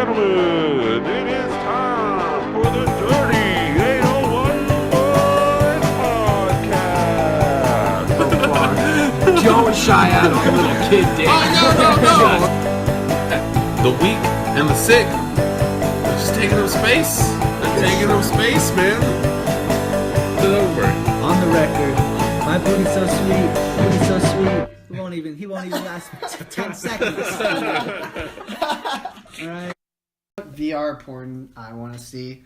gentlemen, it is time for the Dirty 801 Boys Podcast. Don't shy out on little kid dick. No. The weak and the sick. They're just taking up space. They're taking up space, man. Get over it. On the record, my booty's so sweet. Booty's so sweet. He won't even last 10 seconds. Alright. VR porn I want to see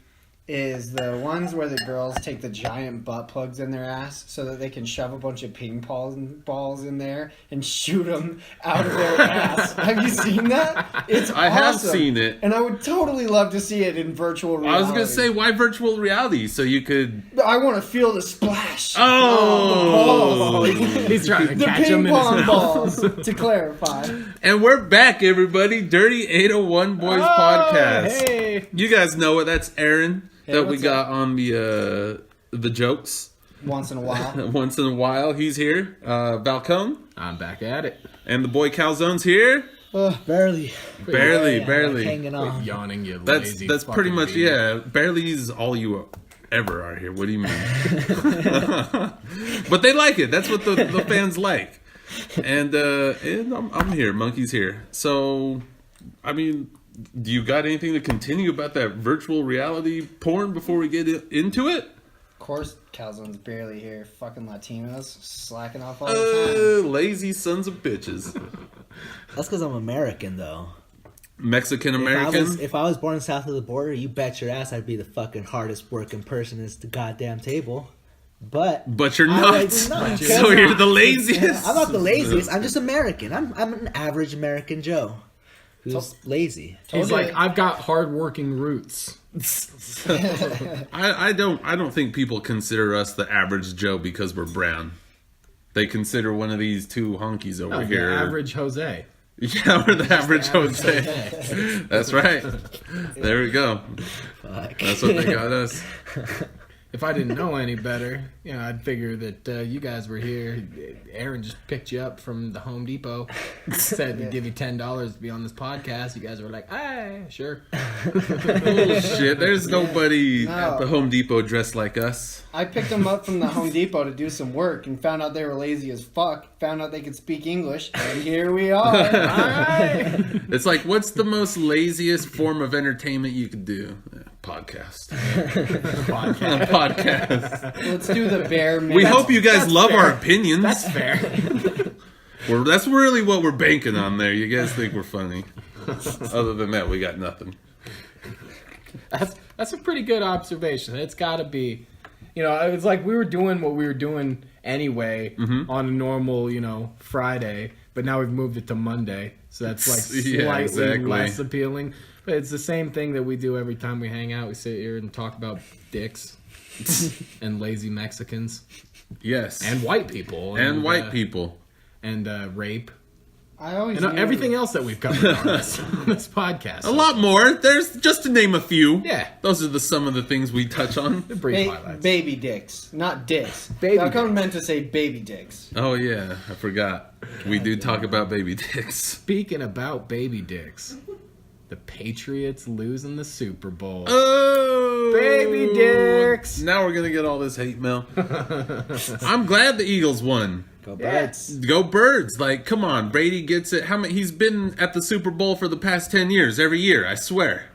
is the ones where the girls take the giant butt plugs in their ass so that they can shove a bunch of ping pong balls in there and shoot them out of their ass. Have you seen that? It's I have awesome. seen it. And I would totally love to see it in virtual reality. I was going to say, why virtual reality? So you could... I want to feel the splash. Oh! He's trying to The catch him ping in his pong mouth. balls, to clarify. And we're back, everybody. Dirty 801 Boys Podcast. Hey. You guys know it. That's Aaron that we what's got on the jokes. Once in a while. Once in a while, he's here. Valcone. I'm back at it. And the boy Calzone's here. Barely. Barely. Hanging on. Yawning, you That's lazy pretty fucking much, idiot. yeah. Barely is all you ever are here. What do you mean? But they like it. That's what the fans like. And I'm here. Monkey's here. So, I mean, do you got anything to continue about that virtual reality porn before we get into it? Of course, Calzone's barely here. Fucking Latinos slacking off all the time. Lazy sons of bitches. That's because I'm American, though. Mexican American. If I was born south of the border, you bet your ass I'd be the fucking hardest working person at the goddamn table. But you're not. I'm So you're the laziest. I'm not the laziest. I'm just American. I'm an average American Joe who's lazy. He's like, I've got hard-working roots. I don't think people consider us the average Joe because we're brown. They consider one of these two honkies over here. The average Jose. Yeah, we're the average Jose. That's right. There we go. Fuck. That's what they got us. If I didn't know any better, I'd figure that you guys were here. Aaron just picked you up from the Home Depot, said to give you $10 to be on this podcast. You guys were like, "Ah, sure." Bullshit. There's nobody No. at the Home Depot dressed like us. I picked them up from the Home Depot to do some work and found out they were lazy as fuck. Found out they could speak English, and here we are. Alright. It's like, what's the most laziest form of entertainment you could do? Podcast. Podcast. Let's do the bare minimum. We hope you guys love fair. our opinions. That's fair. That's really what we're banking on there. You guys think we're funny. Other than that, we got nothing. That's a pretty good observation. It's got to be, it's like we were doing what we were doing anyway on a normal, Friday, but now we've moved it to Monday, so that's like slightly less appealing. But it's the same thing that we do every time we hang out. We sit here and talk about dicks and lazy Mexicans Yes. and white people And white people. and rape I always and knew- everything else that we've covered on this podcast. A lot more. There's just to name a few. Yeah. Those are some of the things we touch on. The brief highlights. baby dicks, not dicks. Baby I meant to say baby dicks. Oh yeah, I forgot. We do talk about baby dicks. Speaking about baby dicks, the Patriots losing the Super Bowl. Oh, Baby dicks. Now we're gonna get all this hate mail. I'm glad the Eagles won. Go Birds. Go Birds! Like, come on, Brady gets it. How many? He's been at the Super Bowl for the past 10 years, every year. I swear.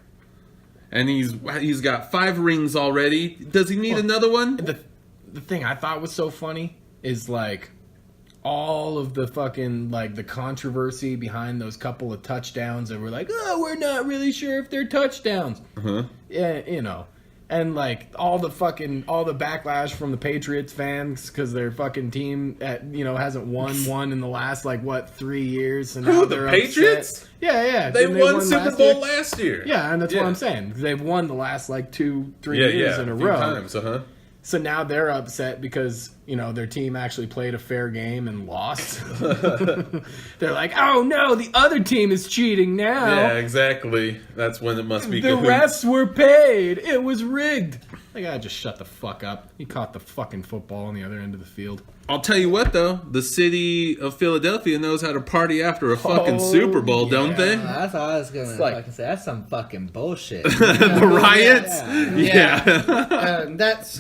And he's got 5 rings already. Does he need another one? The thing I thought was so funny is like all of the fucking like the controversy behind those couple of touchdowns that were like, oh, we're not really sure if they're touchdowns. Yeah, and like all the backlash from the Patriots fans because their fucking team hasn't won one in the last 3 years. And now Who, they're the Patriots? upset. Yeah. They Didn't won Super last Bowl year? last year. Yeah, and that's what I'm saying. They've won the last 2-3 years in a few row. times, So now they're upset because, their team actually played a fair game and lost. They're like, oh no, the other team is cheating now. Yeah, exactly. That's when it must be The cahoots. refs were paid. It was rigged. That guy just shut the fuck up. He caught the fucking football on the other end of the field. I'll tell you what, though. The city of Philadelphia knows how to party after a fucking Super Bowl, don't they? That's all I was gonna like- fucking say. That's some fucking bullshit. The riots? Yeah.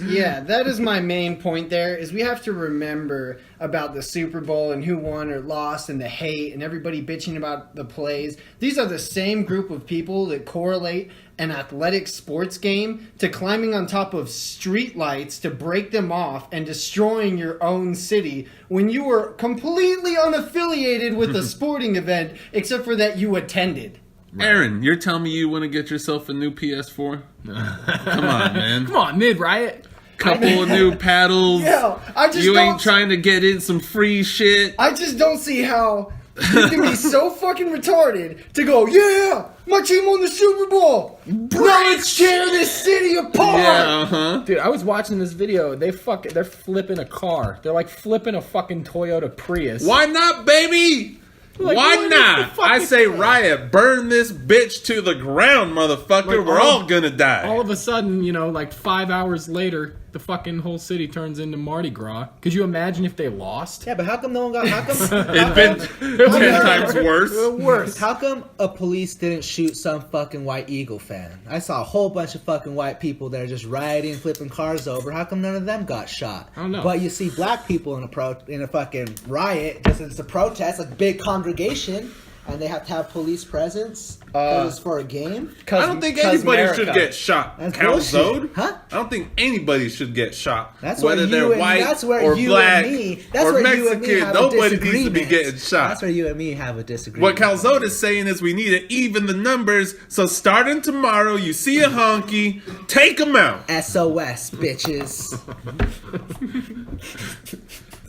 Yeah. That is my main point there, is we have to remember about the Super Bowl and who won or lost and the hate and everybody bitching about the plays. These are the same group of people that correlate an athletic sports game to climbing on top of street lights to break them off and destroying your own city when you were completely unaffiliated with the sporting event except for that you attended. Aaron, you're telling me you want to get yourself a new PS4? Come on, man. Come on, mid-riot. Couple of new paddles. Yeah, I just You don't- ain't trying to get in some free shit. I just don't see how you can be so fucking retarded to go, yeah, my team won the Super Bowl. Now let's tear this city apart. Yeah, uh-huh. Dude, I was watching this video. They're flipping a car. They're like flipping a fucking Toyota Prius. Why not, baby? Like, Why what is not? the fucking- I say riot. Burn this bitch to the ground, motherfucker. Like, We're all gonna die. All of a sudden, like 5 hours later, the fucking whole city turns into Mardi Gras. Could you imagine if they lost? Yeah, but how come no one got? How come? It's been 10 times worse. Worse. How come a police didn't shoot some fucking White Eagle fan? I saw a whole bunch of fucking white people that are just rioting, flipping cars over. How come none of them got shot? I don't know. But you see black people in a fucking riot, just it's a protest, like big congregation, and they have to have police presence because it's for a game. I don't think anybody should get shot. That's Calzone? bullshit. Huh? I don't think anybody should get shot. That's whether where they're you and, white that's where or you black and me, that's or where you and me Mexican. have Nobody a needs to be disagreement. getting shot. That's where you and me have a disagreement. What Calzone is saying is we need to even the numbers. So starting tomorrow, you see a honky, take them out. SOS, bitches.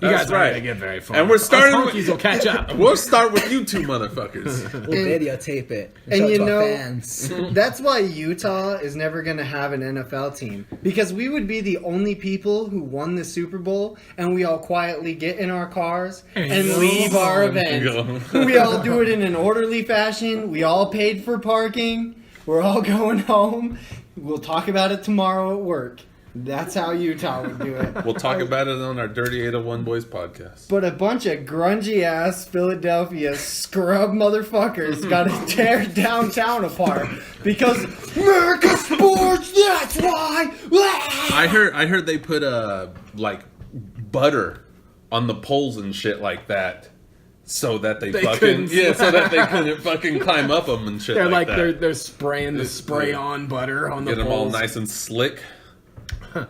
You That's guys aren't right. gonna get very far. And we're starting Us with- honkies will catch up. We'll start with you two motherfuckers. We'll videotape it. And show it you to our know, fans. that's why Utah is never going to have an NFL team. Because we would be the only people who won the Super Bowl, and we all quietly get in our cars and go leave our home. event. We all do it in an orderly fashion. We all paid for parking. We're all going home. We'll talk about it tomorrow at work. That's how Utah would do it. We'll talk about it on our Dirty 801 Boys podcast. But a bunch of grungy ass Philadelphia scrub motherfuckers got to tear downtown apart because America sports. That's why. I heard they put like butter on the poles and shit like that, so that they fucking couldn't- so that they couldn't fucking climb up them and shit. They're like that. they're spraying the spray on butter on the Get them all poles. nice and slick. The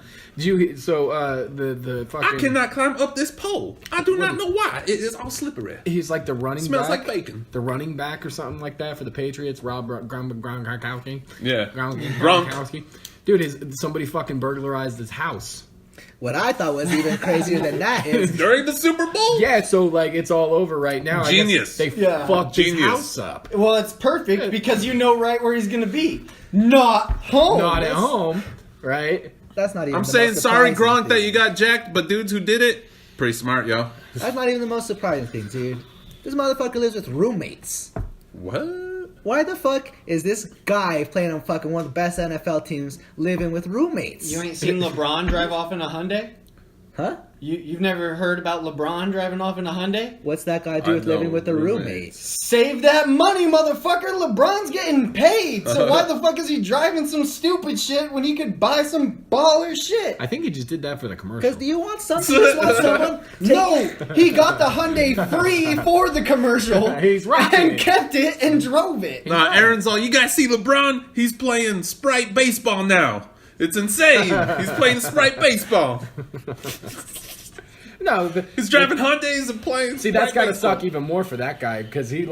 fucking I cannot climb up this pole. I do not know why. It is all slippery. he's like the running Smells back. like bacon. The running back or something like that for the Patriots, Rob Gronkowski. Yeah. Gronkowski. Dude, somebody fucking burglarized his house. What I thought was even crazier than that is During the Super Bowl? Yeah, so like it's all over right now. I guess Genius. They Yeah. fucked his Genius. house up. Well, it's perfect because you know right where he's gonna be. Not home. Not at home, right? that's not even. I'm the saying most sorry, surprising Gronk, that thing. you got jacked, but dudes who did it, pretty smart, yo. That's not even the most surprising thing, dude. This motherfucker lives with roommates. What? Why the fuck is this guy playing on fucking one of the best NFL teams living with roommates? You ain't seen LeBron drive off in a Hyundai? Huh? You've never heard about LeBron driving off in a Hyundai? What's that got to do I with living know with a roommates. roommate? Save that money, motherfucker! LeBron's getting paid! So why the fuck is he driving some stupid shit when he could buy some baller shit? I think he just did that for the commercial. Because do you want something? You just want someone? No! He got the Hyundai free for the commercial He's rocking and it. kept it and drove it. Nah, Aaron's all, you guys see LeBron? He's playing Sprite baseball now. It's insane. He's playing Sprite baseball. No, He's driving Hyundais and playing see, that's Sprite gotta baseball. suck even more for that guy because he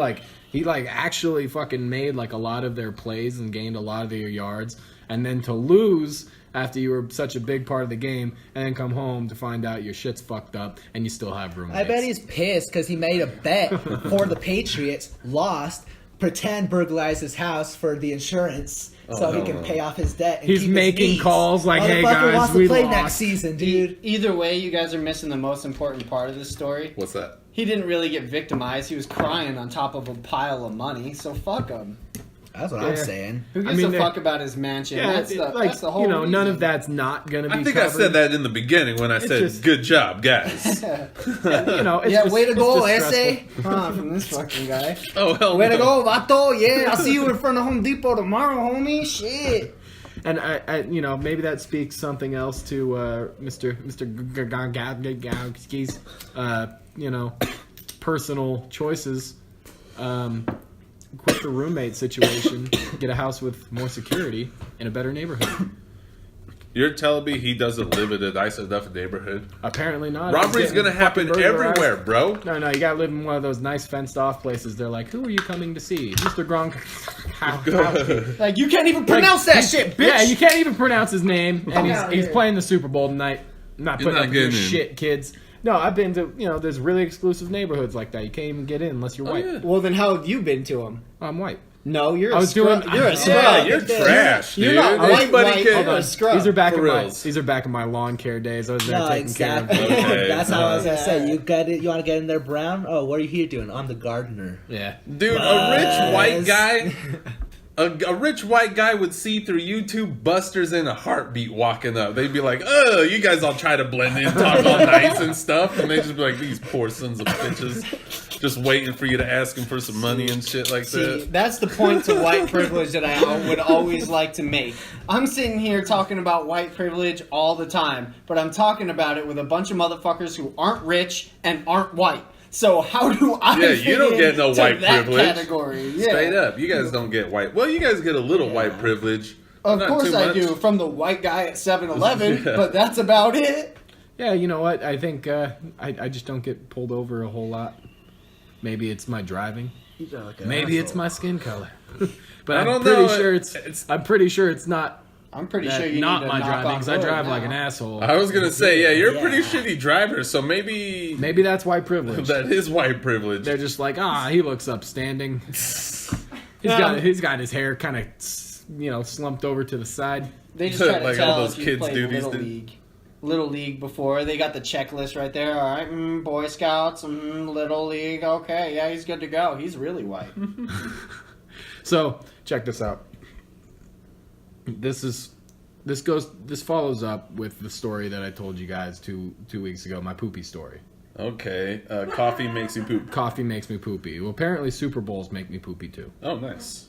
actually fucking made like a lot of their plays and gained a lot of their yards, and then to lose after you were such a big part of the game, and then come home to find out your shit's fucked up and you still have roommates. I bet he's pissed because he made a bet for the Patriots, lost, pretend burglarized his house for the insurance so he can pay off his debt. And He's keep his making needs. calls like, "Hey, Motherfucker guys, wants to we play lost." next season, dude. Either way, you guys are missing the most important part of this story. What's that? He didn't really get victimized. He was crying on top of a pile of money, so fuck him. That's what I'm saying. Who gives a fuck about his mansion? Yeah, that's the whole. you know, none reason. of that's not gonna be. I think covered. I said that in the beginning when I said, just- "Good job, guys." You know, it's Yeah, just, way to it's go, just essay. From this fucking guy. Oh hell, Way to no. go, vato. Yeah, I'll see you in front of Home Depot tomorrow, homie. Shit. And I, you know, maybe that speaks something else to Mr. Gagowski's, you know, personal choices. Quit the roommate situation. Get a house with more security in a better neighborhood. You're telling me he doesn't live in a nice enough neighborhood? Apparently not. Robbery's He's getting gonna happen fucking burglarized. everywhere, bro. No, you gotta live in one of those nice fenced off places. They're like, who are you coming to see? Mr. Gronk. Like, you can't even pronounce that shit, bitch. Yeah, you can't even pronounce his name, and out he's here. playing the Super Bowl tonight. I'm not You're putting not up with your getting in. shit, kids. No, I've been to, you know, there's really exclusive neighborhoods like that. You can't even get in unless you're white. yeah. Well, then how have you been to him? I'm white. No, you're I a was scrub. doing- You're a Yeah, scrub. Yeah, you're trash, You're dude. not white, Anybody white, can- you're a scrub. These are back For in my reals. these are back in my lawn care days. I was there No, taking exactly. care of Okay. That's how I was gonna Yeah. say. You got it. You want to get in there, Brown? Oh, what are you here doing? I'm the gardener. Yeah. Dude, a rich white Buzz. guy, a rich white guy would see through YouTube busters in a heartbeat walking up. They'd be like, "Oh, you guys all try to blend in, talk all nice and stuff," and they'd just be like, "These poor sons of bitches, just waiting for you to ask them for some money and shit like See, that." that's the point to white privilege that I would always like to make. I'm sitting here talking about white privilege all the time, but I'm talking about it with a bunch of motherfuckers who aren't rich and aren't white. So how do I Yeah, fit you don't get no into white that privilege. category? Yeah. Straight up, you guys don't get white. Well, you guys get a little white privilege. Of Not course too I much. do, from the white guy at 7-Eleven, Yeah. but that's about it. Yeah, you know what? I think I just don't get pulled over a whole lot. Maybe it's my driving. Maybe it's my skin color. But I I'm don't pretty know. sure It's- I'm pretty sure it's not I'm pretty sure you not need to my knock driving on because I wood drive now. like an asshole. I was gonna say, yeah, you're a pretty Yeah. shitty driver, so maybe Maybe that's white privilege. that is white privilege. They're just like, he looks upstanding. Yeah. He's got his hair kind of, you know, slumped over to the side. They just try to Like tell all those if you kids played do these Little days. League. Little League before. They got the checklist right there. All right, Boy Scouts, Little League. Okay, yeah, he's good to go. He's really white. So check this out. This follows up with the story that I told you guys two weeks ago, my poopy story. Okay, coffee makes you poop. Coffee makes me poopy. Well, apparently Super Bowls make me poopy too. Oh, nice.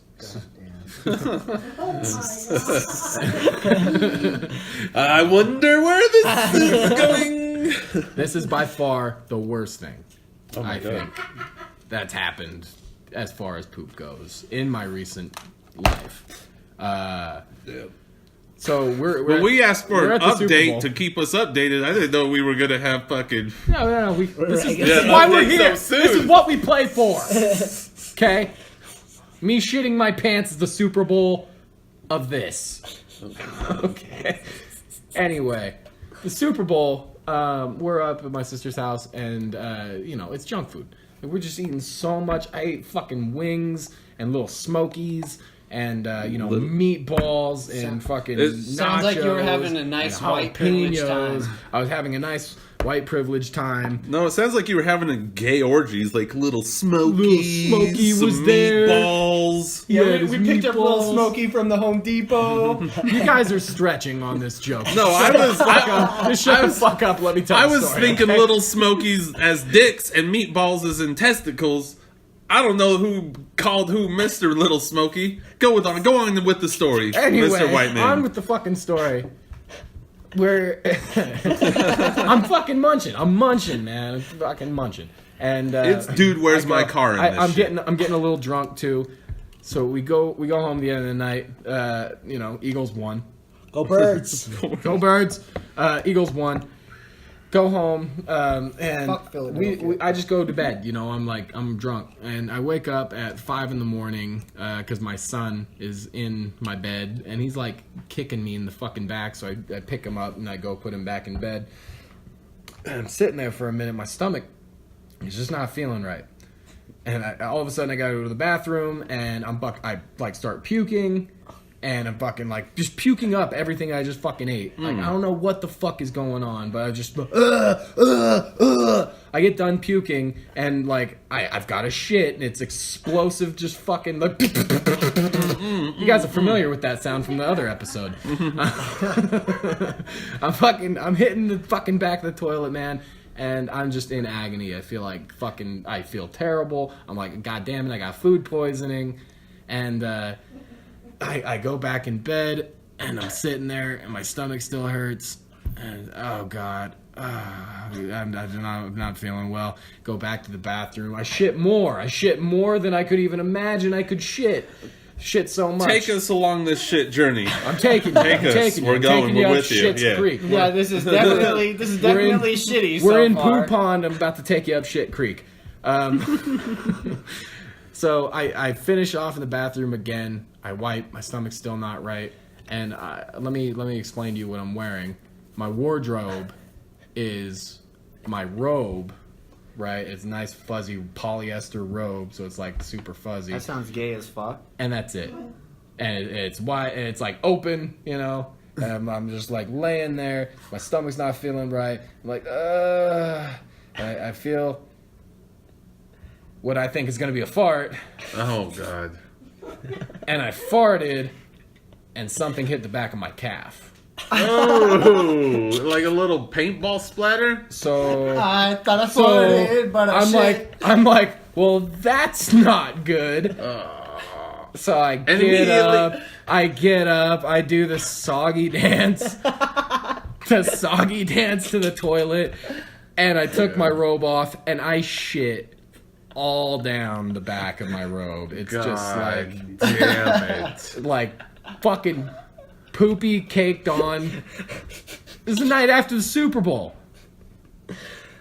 I wonder where this is going. This is by far the worst thing Oh my I God. think that's happened as far as poop goes in my recent life. Yeah. So we're When at- we asked for we're an at the Super update Bowl. to keep us updated, I didn't know we were gonna have fucking. No, this is Yeah, why we're update here. so soon. This is what we play for. Okay? Me shitting my pants is the Super Bowl of this. Okay. Anyway, the Super Bowl, we're up at my sister's house, and, you know, it's junk food. And we're just eating so much. I ate fucking wings and little Smokies and, you know, meatballs and fucking It nachos. sounds like you were having a nice and white privilege jalapenos. time. I was having a nice white privilege time. No, it sounds like you were having a gay orgies, like little Smokies, Little Smokey some was there. meatballs. Yeah, there's we picked up Little meatballs. Smokey from the Home Depot. You guys are stretching on this joke. No, I was. Just shut the fuck up. Let me tell I the was story, thinking okay? little Smokies as dicks and meatballs as in testicles. I don't know who called who Mr. Little Smoky. Go on with the story, Anyway, Mr. Whiteman. on with the fucking story. Where I'm fucking munching. I'm munching, man. I'm fucking munching. And It's, dude, where's I my go- car in this I'm shit? getting a little drunk too. So we go home the end of the night. You know, Eagles won. Go Birds. Go Birds. Eagles won. Go home, and Fuck Philadelphia. I just go to bed. You know, I'm drunk, and I wake up at 5 a.m. Because my son is in my bed, and he's like kicking me in the fucking back. So I pick him up and I go put him back in bed. And I'm sitting there for a minute. My stomach is just not feeling right, and all of a sudden I gotta go to the bathroom, and I start puking. and I'm fucking like just puking up everything I just fucking ate. Like I don't know what the fuck is going on, but I just I get done puking and like I've got a shit and it's explosive, just fucking like. You guys are familiar with that sound from the other episode. I'm hitting the fucking back of the toilet, man. And I'm just in agony. I feel terrible. I'm like, God damn it, I got food poisoning. And I go back in bed, and I'm sitting there, and my stomach still hurts. And, oh, God. I'm not feeling well. Go back to the bathroom. I shit more than I could even imagine I could shit. Shit so much. Take us along this shit journey. I'm taking you. We're going. We're with you. Shit's Yeah. Creek. Yeah, this is definitely shitty. We're so in far. Poo Pond. I'm about to take you up Shit Creek. So I finish off in the bathroom again. I wipe. My stomach's still not right. And let me explain to you what I'm wearing. My wardrobe is my robe. Right, it's a nice fuzzy polyester robe, so it's like super fuzzy. That sounds gay as fuck. And that's it. And it's wide, and it's like open, you know. I'm just like laying there. My stomach's not feeling right. I'm like, I feel what I think is gonna be a fart. Oh God. And I farted, and something hit the back of my calf. Oh, like a little paintball splatter. So I thought I farted, but I'm like, well, that's not good. So I get up, I do the soggy dance, to the toilet, and I took my robe off, and I shit all down the back of my robe. It's just like, damn it. like fucking poopy caked on. This is the night after the Super Bowl.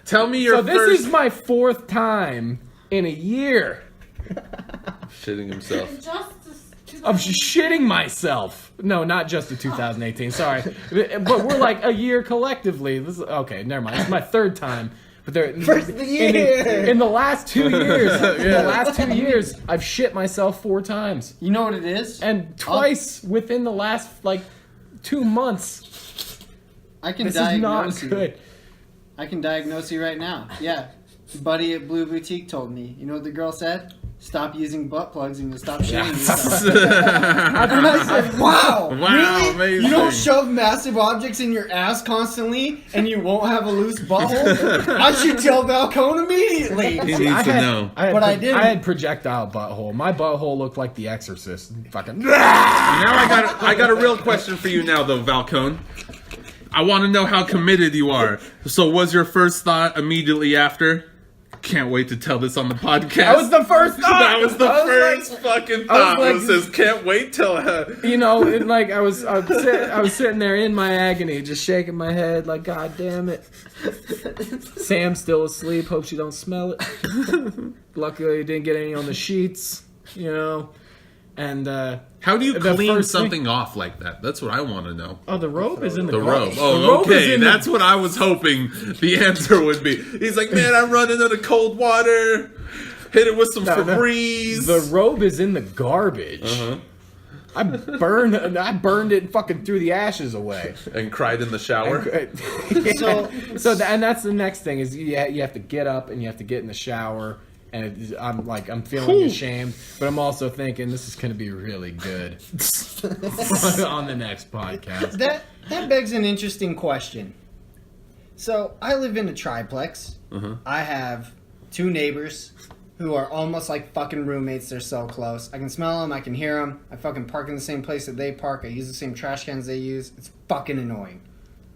Tell me your So this first is my 4th time in a year shitting himself. of shitting myself. No, not just in 2018. Sorry, but we're like a year collectively. This is, okay, never mind. It's my 3rd time. But First of the year. In the last 2 years, I've shit myself 4 times, You know what it is? and twice within the last 2 months. I can This is diagnose not you. good. I can diagnose you right now. Yeah. Buddy at Blue Boutique told me. You know what the girl said? Stop using butt plugs and you'll stop shitting yourself. And I said, wow. Wow, really? amazing. You don't shove massive objects in your ass constantly and you won't have a loose butthole? I should tell Valcone immediately. He needs to know. I didn't. I had projectile butthole. My butthole looked like The Exorcist. Fucking. Now I got a real question for you now, though, Valcone. I want to know how committed you are. So, was your first thought immediately after? Can't wait to tell this on the podcast. That was the first thought. That was the first fucking thought. like- It says, "Can't wait till." You know, and like I was sitting there in my agony, just shaking my head, like, God damn it. Sam's still asleep. Hope she don't smell it. Luckily, didn't get any on the sheets. You know, and How do you The clean first something off like that? That's what I want to know. the robe is in The robe. Oh, The robe is okay. in the- That's what I was hoping the answer would be. He's like, man, I'm running into cold water. Hit it with some Febreze. The robe is in the garbage. I burned it and fucking threw the ashes away. And cried in the shower. So and that's the next thing is you have to get up and you have to get in the shower, and I'm feeling ashamed, but I'm also thinking this is going to be really good on the next podcast. That begs an interesting question. So I live in a triplex. I have 2 neighbors who are almost like fucking roommates. They're so close. I can smell them. I can hear them. I fucking park in the same place that they park. I use the same trash cans they use. It's fucking annoying.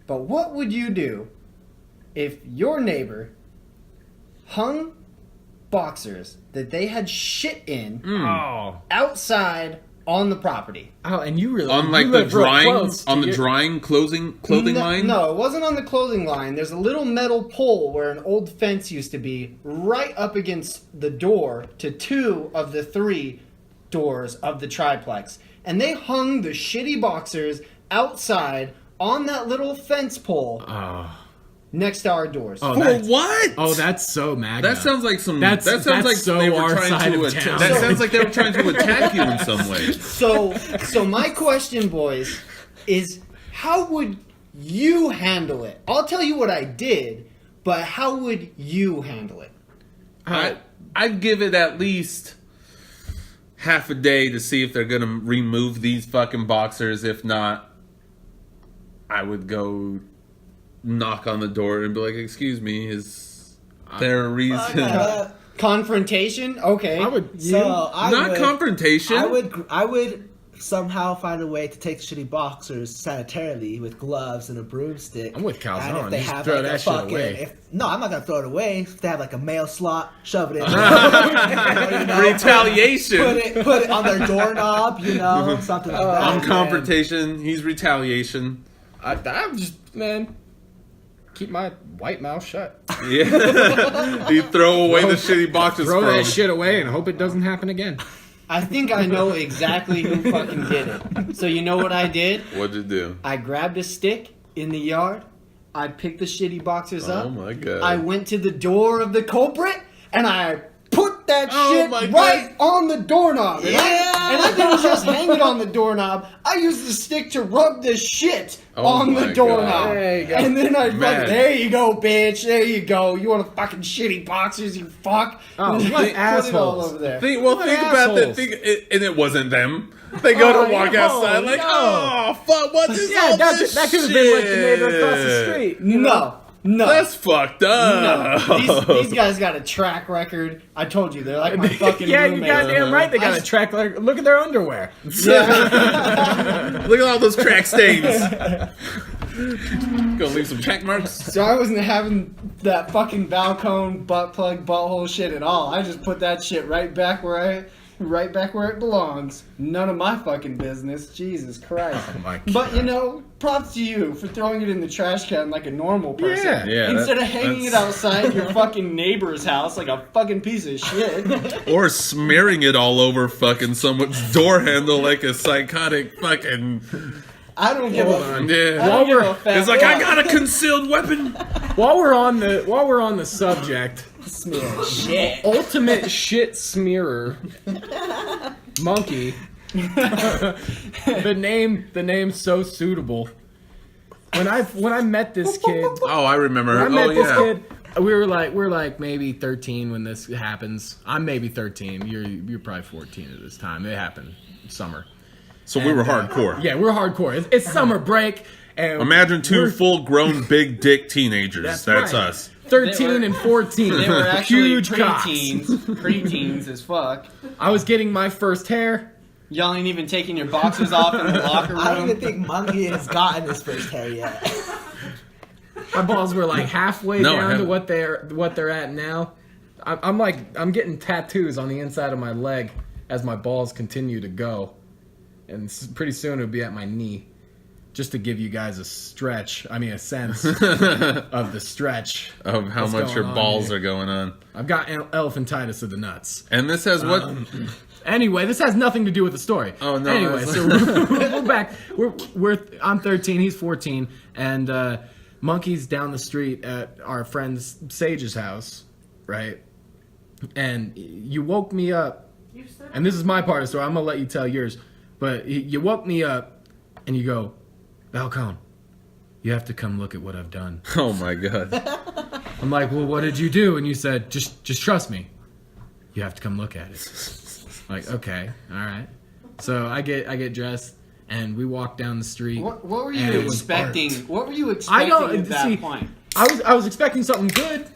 But what would you do if your neighbor hung boxers that they had shit in Oh, outside on the property? and you really On like you the live real drying, close to on the your- drying clothing line. No, it wasn't on the clothing line. There's a little metal pole where an old fence used to be, right up against the door to 2 of the 3 doors of the triplex. And they hung the shitty boxers outside on that little fence pole. next to our doors. Oh, For that's, what? oh, that's so Magna. That sounds like some. That's- that sounds that's like so they were our trying side to of attack. town. That sounds like they were trying to attack you in some way. So my question, boys, is how would you handle it? I'll tell you what I did, but how would you handle it? I'd give it at least half a day to see if they're gonna remove these fucking boxers. If not, I would go knock on the door and be like, "Excuse me, is there a reason?" Confrontation? Okay. I would. So I Not would, confrontation. I would somehow find a way to take the shitty boxers sanitarily with gloves and a broomstick. I'm with Calzone. And if they Just have throw like that a shit fucking, away. no, I'm not gonna throw it away. If they have like a mail slot, shove it in. You know, Retaliation. Put it on their doorknob. You know, something like that. I'm confrontation. He's retaliation. I'm just, man, keep my white mouth shut. Yeah. You throw away the shitty boxes Throw from that shit away and hope it doesn't happen again. I think I know exactly who fucking did it. So you know what I did? What'd you do? I grabbed a stick in the yard. I picked the shitty boxers up. Oh my god. I went to the door of the culprit and I put that Oh my shit God. right on the doorknob. And, Yeah. I didn't just hang it on the doorknob. I used the stick to rub the shit Oh on my the doorknob. God. There you go. And then I Man. fucking, there you go, bitch. There you go. You want a fucking shitty boxers, you fuck. Oh, And what put it all assholes. over there. Think What about that. assholes. And it wasn't them. They go Oh, to walk no, outside like, no. oh fuck, what is Yeah, all that this could have shit? been like the neighbor across the street. you know? No. That's fucked up. No, these guys got a track record. I told you, they're like my fucking Yeah, you roommates. goddamn right. They got I- a track. Look at their underwear. Look at all those crack stains. Gonna leave some check marks. So I wasn't having that fucking balcony, butt plug, butthole shit at all. I just put that shit right back where it belongs. None of my fucking business. Jesus Christ. Oh my God. But you know, props to you for throwing it in the trash can like a normal person. Yeah. Yeah, Instead of hanging it outside your fucking neighbor's house like a fucking piece of shit. Or smearing it all over fucking someone's door handle like a psychotic fucking. I don't give Hold a. on. I Yeah. don't give a fuck. It's like, I got a concealed weapon. While we're on the subject, Smear shit. ultimate shit smearer, Monkey. the name's so suitable. When I met this kid, Oh, I remember. when I met Oh, this yeah. kid, we're like maybe 13 when this happens. I'm maybe 13. You're probably 14 at this time. It happened summer. So we were hardcore. Yeah, we're hardcore. It's summer break. And Imagine two we're full-grown, big dick teenagers. That's right. us. 13 and 14. They were actually huge cocks. preteens as fuck. I was getting my first hair. Y'all ain't even taking your boxers off in the locker room. I don't even think Monkey has gotten his first hair yet. My balls were like halfway No, I down to haven't. what they're at now. I'm getting tattoos on the inside of my leg as my balls continue to go, and pretty soon it'll be at my knee, just to give you guys a sense of the stretch Of how What's much going your on balls here? are going on. I've got elephantitis of the nuts. And this has what? Anyway, this has nothing to do with the story. Oh, no, Anyway, that's- so we're back. I'm 13. He's 14, and Monkey's down the street at our friend Sage's house, right? And you woke me up, and this is my part of the story. I'm gonna let you tell yours, but you woke me up, and you go, Balcone, you have to come look at what I've done. Oh my god. I'm like, well, what did you do? And you said, just trust me. You have to come look at it. Like, okay, all right. So I get dressed, and we walk down the street. What were And you it was expecting? art. What were you I expecting don't at that see. point? I was expecting something good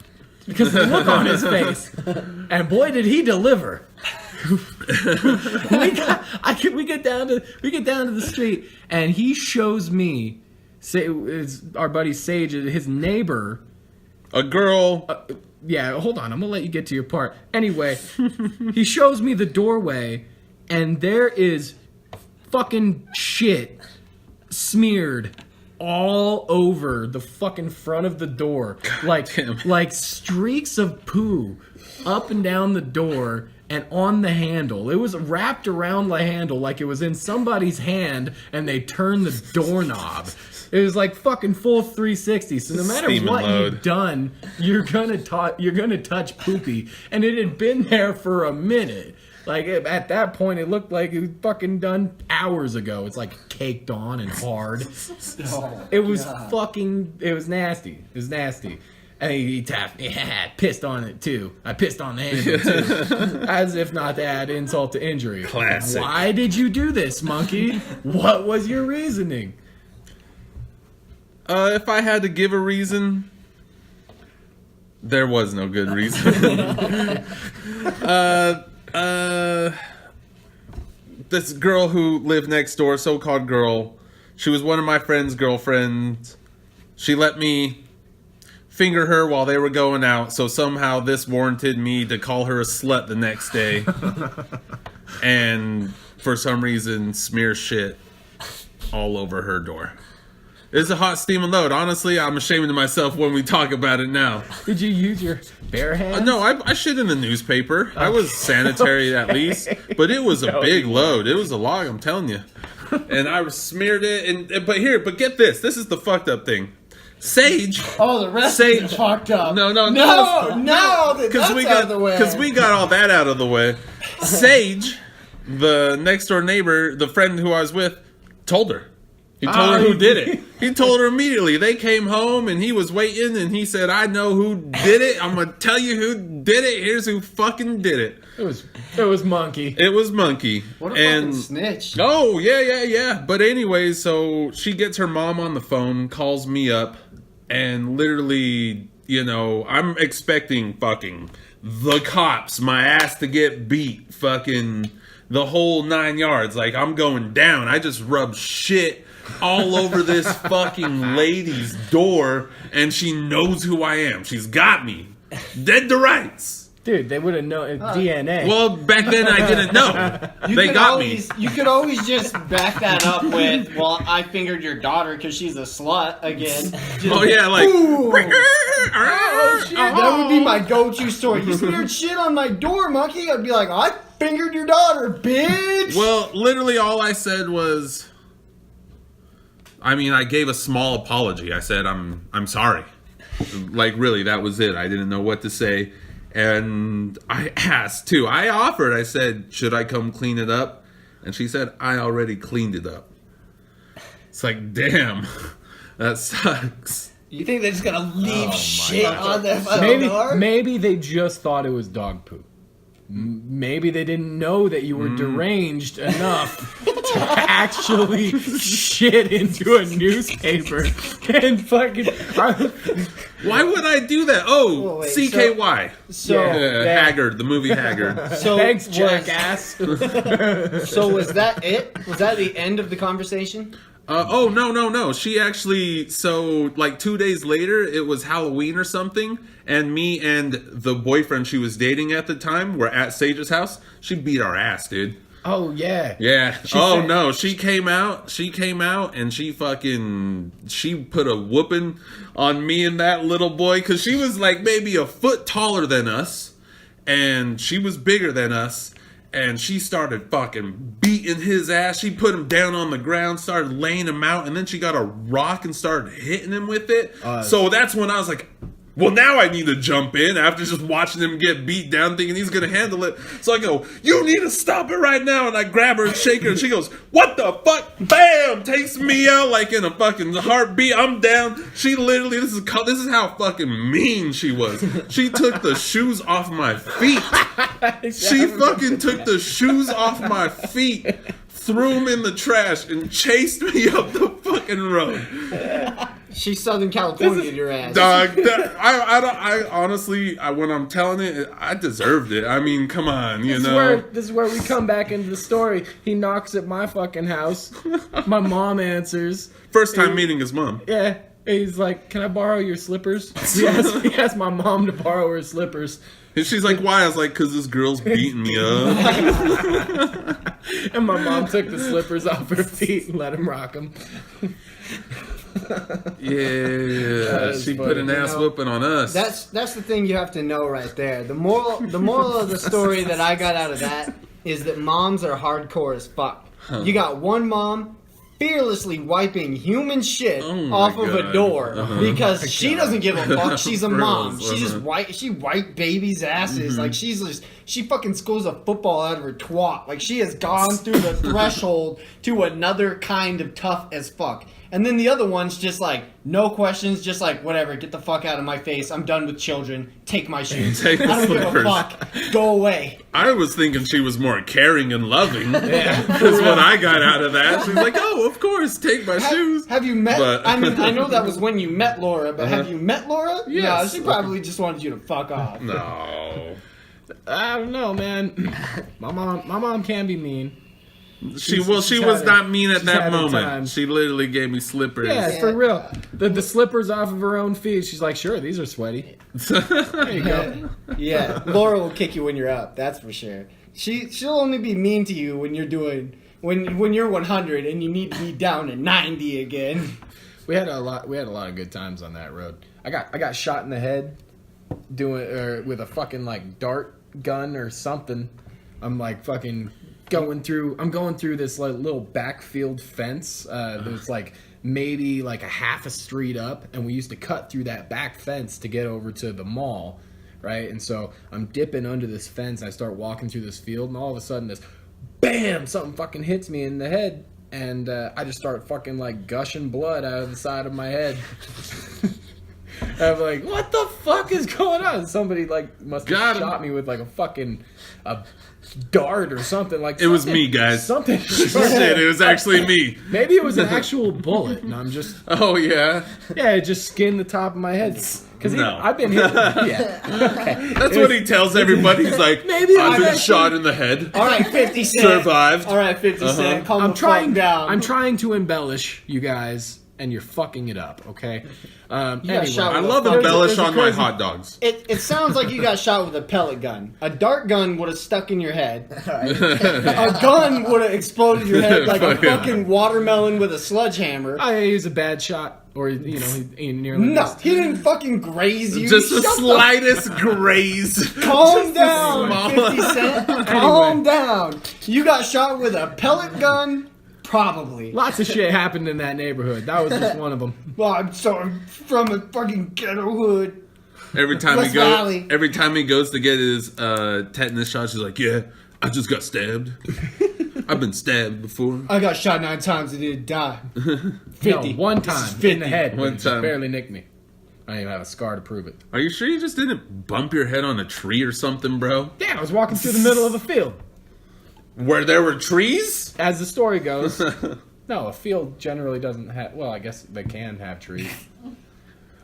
because of the look on his face, and boy, did he deliver. we get down to the street, and he shows me, it's our buddy Sage, his neighbor. A girl. Yeah, hold on. I'm gonna let you get to your part. Anyway, he shows me the doorway, and there is fucking shit smeared all over the fucking front of the door, damn. like streaks of poo up and down the door, and on the handle. It was wrapped around the handle like it was in somebody's hand, and they turned the doorknob. It was like fucking full 360. So no matter Steam and what load. you've done, you're gonna touch poopy, and it had been there for a minute. Like at that point, it looked like it was fucking done hours ago. It's like caked on and hard. It was fucking. It was nasty. It was nasty. And he tapped. Yeah, pissed on it too. I pissed on the handle too, as if not to add insult to injury. Classic. Why did you do this, monkey? What was your reasoning? If I had to give a reason, there was no good reason. This girl who lived next door, so-called girl, she was one of my friend's girlfriends. She let me finger her while they were going out, so somehow this warranted me to call her a slut the next day. And for some reason, smear shit all over her door. It's a hot steam and load. Honestly, I'm ashamed of myself when we talk about it now. Did you use your bare hands? No, I shit in the newspaper. I was sanitary at least, but it was a big load. It was a log, I'm telling you. And I smeared it. But get this. This is the fucked up thing. Sage. Oh, the rest Sage. is fucked up. No. Because we got all that out of the way. Sage, the next door neighbor, the friend who I was with, told her. He told her who did it. He told her immediately. They came home and he was waiting and he said, I know who did it. I'm going to tell you who did it. Here's who fucking did it. It was Monkey. It was Monkey. What a fucking snitch. Oh, yeah. But anyway, so she gets her mom on the phone, calls me up, and literally, I'm expecting fucking the cops, my ass to get beat, fucking the whole 9 yards. Like, I'm going down. I just rubbed shit all over this fucking lady's door, and she knows who I am. She's got me. Dead to rights. Dude, they would have known DNA. Well, back then I didn't know. They got me. You could always just back that up with, well, I fingered your daughter because she's a slut again. Oh, yeah, like... Oh, shit. That would be my go-to story. You smeared shit on my door, monkey. I'd be like, I fingered your daughter, bitch. Well, literally all I said was... I gave a small apology. I said, I'm sorry. Like, really, that was it. I didn't know what to say. And I asked, too. I offered. I said, should I come clean it up? And she said, I already cleaned it up. It's like, damn. That sucks. You think they're just gonna leave shit on their fucking door? Maybe they just thought it was dog poop. Maybe they didn't know that you were deranged enough to actually shit into a newspaper and fucking... Why would I do that? Oh, wait, CKY. So, Haggard, the movie Haggard. so Thanks, was- jackass. So was that it? Was that the end of the conversation? No. She actually, 2 days later, it was Halloween or something, and me and the boyfriend she was dating at the time were at Sage's house. She beat our ass, dude. Oh, yeah. Yeah. said- No. She came out and she put a whooping on me and that little boy, because she was like maybe a foot taller than us, and she was bigger than us. And she started fucking beating his ass. She put him down on the ground, started laying him out, and then she got a rock and started hitting him with it. So that's when I was like, well, now I need to jump in after just watching him get beat down, thinking he's going to handle it. So I go, you need to stop it right now. And I grab her and shake her, and she goes, what the fuck? Bam! Takes me out like in a fucking heartbeat. I'm down. She literally, this is how fucking mean she was. She took the shoes off my feet. She fucking took the shoes off my feet, threw them in the trash, and chased me up the fucking road. She's Southern California, your ass. Dog, I honestly, when I'm telling it, I deserved it. I mean, come on, you know. This is where we come back into the story. He knocks at my fucking house. My mom answers. First time meeting his mom. Yeah. He's like, "Can I borrow your slippers?" He asked my mom to borrow her slippers. And she's like, why? I was like, because this girl's beating me up. And my mom took the slippers off her feet and let him rock them. Yeah, she put an ass whooping on us. That's the thing you have to know right there. The moral of the story that I got out of that is that moms are hardcore as fuck. You got one mom fearlessly wiping human shit off of a door because she doesn't give a fuck. She's a mom. She just wipe babies' asses. Like she fucking schools a football out of her twat. Like she has gone through the threshold to another kind of tough as fuck. And then the other one's just like, no questions, just like, whatever, get the fuck out of my face. I'm done with children. Take my shoes. Take the I don't give a slippers. fuck. Go away. I was thinking she was more caring and loving. That's what I got out of that. She's like, oh, of course, take my shoes. Have you met? But- I mean, I know that was when you met Laura, but have you met Laura? Yes. No, she probably just wanted you to fuck off. No. I don't know, man. My mom can be mean. She She's was had not mean at she's that had her moment. time. She literally gave me slippers. Yeah, for real. The slippers off of her own feet. She's like, sure, these are sweaty. There you go. Yeah, Laura will kick you when you're up. That's for sure. She'll only be mean to you when you're doing when you're 100 and you need to be down to 90 again. We had a lot of good times on that road. I got shot in the head with a fucking like dart gun or something. I'm like fucking going through this like little backfield fence. There's like maybe like a half a street up, and we used to cut through that back fence to get over to the mall, right? And so I'm dipping under this fence. And I start walking through this field, and all of a sudden this bam, something fucking hits me in the head, and I just start fucking like gushing blood out of the side of my head. I'm like, what the fuck is going on? Somebody like must have shot me with like a dart or something. Like It was me, guys. Something. Shit, it was actually me. Maybe it was an actual bullet, and I'm just Oh, yeah? it just skinned the top of my head. Because No. I've been hit. Yeah, okay. That's what he tells everybody. He's like, Maybe I've been actually- shot in the head. All right, 50 Cent. Survived. All right, 50 Cent. Calm I'm the fuck down. I'm trying to embellish you guys, and you're fucking it up. Okay. Anyway, shot I with love There's a- embellish there's a on my crazy- hot dogs. It sounds like you got shot with a pellet gun. A dart gun would have stuck in your head. A gun would have exploded your head like a Yeah. fucking watermelon with a sledgehammer. he was a bad shot, or he nearly No, missed. he didn't fucking graze you. Just the Shut slightest graze. Calm down, small- 50 Cent. Calm down. You got shot with a pellet gun? Probably. Lots of shit happened in that neighborhood. That was just one of them. Well, I'm from a fucking ghetto hood. Every time West he Valley. goes to get his tetanus shot, she's like, "Yeah, I just got stabbed. I've been stabbed before." I got shot 9 times and didn't die. 50. No, one This is time 50. in the head. One It just time. barely nicked me. I don't even have a scar to prove it. Are you sure you just didn't bump your head on a tree or something, bro? Yeah, I was walking through the middle of a field. Where there were trees? As the story goes, no, a field generally doesn't have. Well, I guess they can have trees.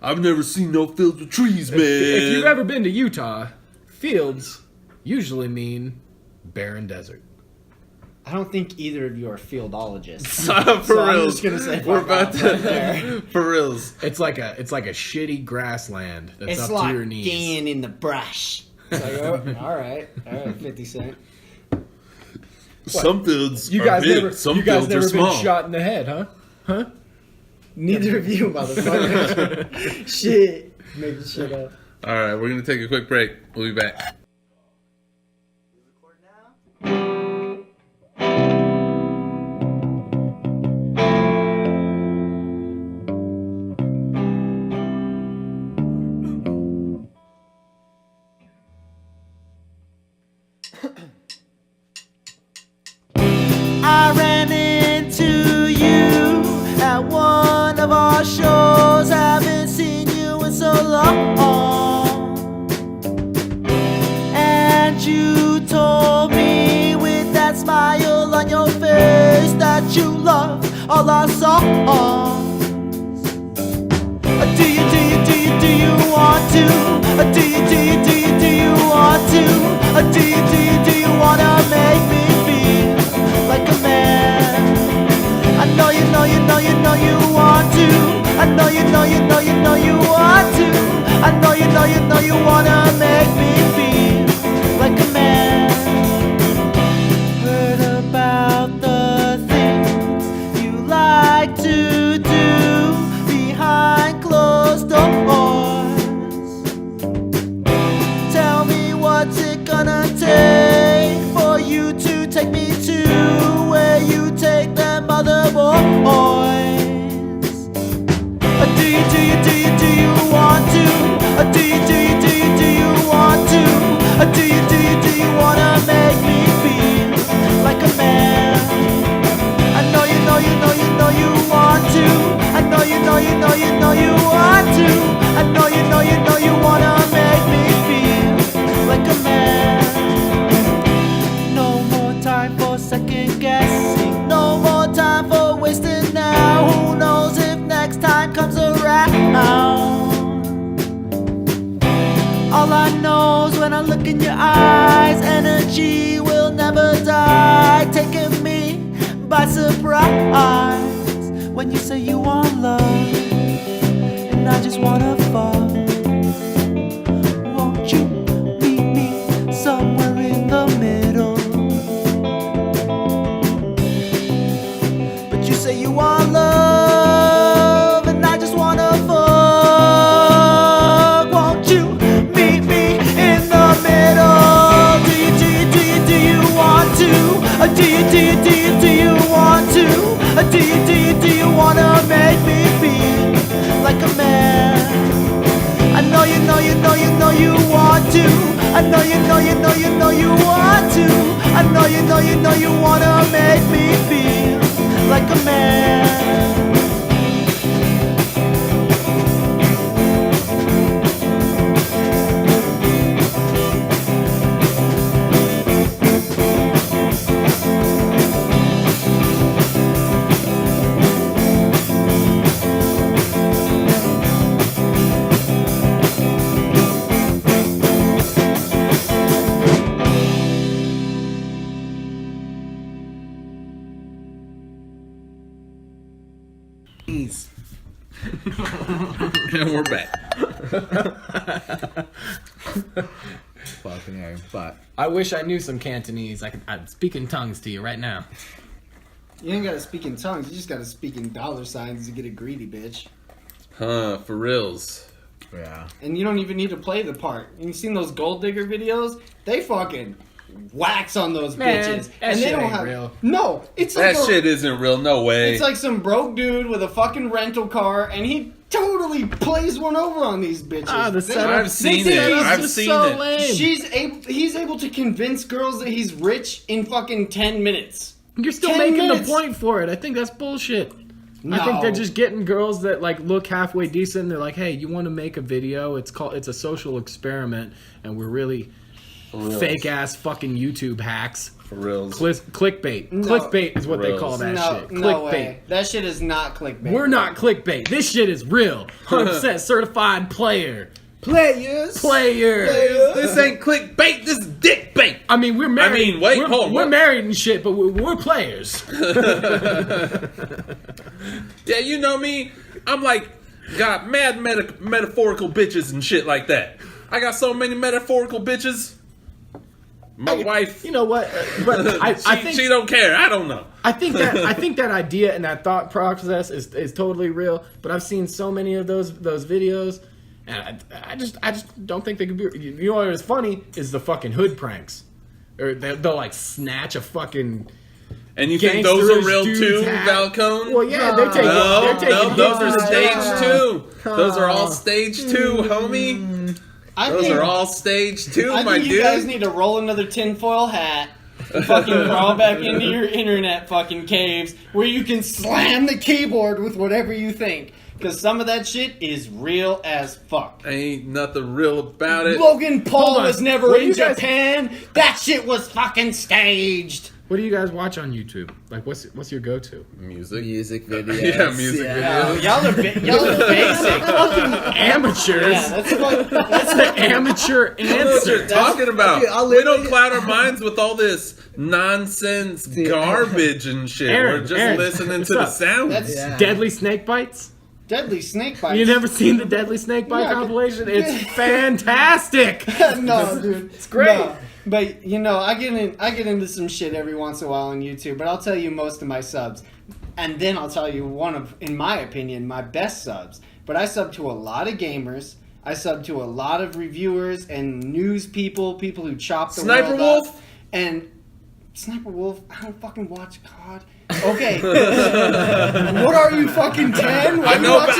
I've never seen no fields with trees, man. If you've ever been to Utah, fields usually mean barren desert. I don't think either of you are fieldologists. For So I'm reals, just gonna say we're fuck about off right to. there. For reals, It's like a shitty grassland that's It's up like to your knees. Dan in the brush. It's like, oh, all right, 50 Cent. some fields You are guys big, never, some you guys fields are never been small. shot in the head, huh? Neither of you, motherfucker. Shit. Making shit up. All right, we're gonna take a quick break. We'll be back. I ran into you at one of our shows. Haven't seen you in so long. And you told me with that smile on your face that you love all our songs. Do you want to? Do you want to? Do you wanna make me feel like a man? I know you want to. I know you know you know you know you want to. I know you know you know you wanna make me feel like a man. Heard about the things you like to do behind closed doors. Tell me what's it gonna take for you to take me to where you take them other boys. Do you want to? Do you want to? Do you wanna make me feel like a man? I know you know you know you know you want to. I know you know you know you know you want to. I know you know you know you wanna make me feel like a man. No more time for second guessing. No more time for wasting now. Who knows if next time comes around? All I know is when I look in your eyes, energy will never die, taking me by surprise. When you say you want love, and I just wanna fuck, won't you meet me somewhere in the middle? But you say you want love, and I just wanna fuck. Won't you meet me in the middle? Do you want to? Do you want to? Do you wanna make me feel like a man? I know you know you know you know you want to. I know you know you know you know you want to. I know you know you know you wanna make me feel like a man. And we're back. Fucking air, but I wish I knew some Cantonese. I'd speak in tongues to you right now. You ain't gotta speak in tongues. You just gotta speak in dollar signs to get a greedy bitch. Huh, for reals. yeah. And you don't even need to play the part. You seen those gold digger videos? They fucking wax on those Man, bitches, that and they shit don't ain't have. real. No, it's like That shit isn't real, no way. It's like some broke dude with a fucking rental car, and he totally plays one over on these bitches. Ah, the They- setup. I've seen the it. setup's I've just seen so it. lame. He's able to convince girls that he's rich in fucking 10 minutes. You're still 10 making minutes. the point for it. I think that's bullshit. I No. think they're just getting girls that like look halfway decent. They're like, "Hey, you want to make a video? It's a social experiment, and we're really reals. fake ass fucking YouTube hacks. For reals. Clickbait. No. Clickbait is what they Reals. call that No, shit. no Clickbait. way. That shit is not clickbait. We're not clickbait. This shit is real. 100% certified player. Players. This ain't clickbait, this is dick bait. I mean, we're married. mean, wait, we're, hold on, We're what? married and shit, but we're players. Yeah, you know me. I'm like, got mad metaphorical bitches and shit like that. I got so many metaphorical bitches. My wife, You know what? But I think she don't care. I don't know. I think that idea and that thought process is totally real. But I've seen so many of those videos, and I just don't think they could be. You know what is funny is the fucking hood pranks, or they'll like snatch a fucking. And you think those are real Gangster's too, dude's hat. Valcone? Well, yeah, they're taking. No, they're taking no, those are hits. stage two. Those are all stage two, homie. I Those think, are all stage two, I my think you guys dude. need to roll another tinfoil hat and fucking crawl back into your internet fucking caves where you can slam the keyboard with whatever you think. Because some of that shit is real as fuck. Ain't nothing real about it. Logan Paul Hold on. was never What do in you guys- Japan. That shit was fucking staged. What do you guys watch on YouTube? Like, what's your go-to? Music. Music videos. Yeah, music videos. Y'all are basic. Amateurs. Yeah, that's what. That's the amateur That's what you're answer. talking about. Dude, I'll We don't literally- cloud our minds with all this nonsense garbage and shit. Aaron, We're just Aaron, listening what's to the up? sound. That's Yeah. Deadly snake bites. Deadly snake bites. You never seen the Deadly Snake Bite Yeah, compilation? It's fantastic. No, dude, It's great. No. But you know, I get into some shit every once in a while on YouTube. But I'll tell you most of my subs, and then I'll tell you one of, in my opinion, my best subs. But I sub to a lot of gamers. I sub to a lot of reviewers and news people who chop the Sniper world Wolf? up. And Sniper Wolf, I don't fucking watch COD. Okay. What are you, fucking 10? I know about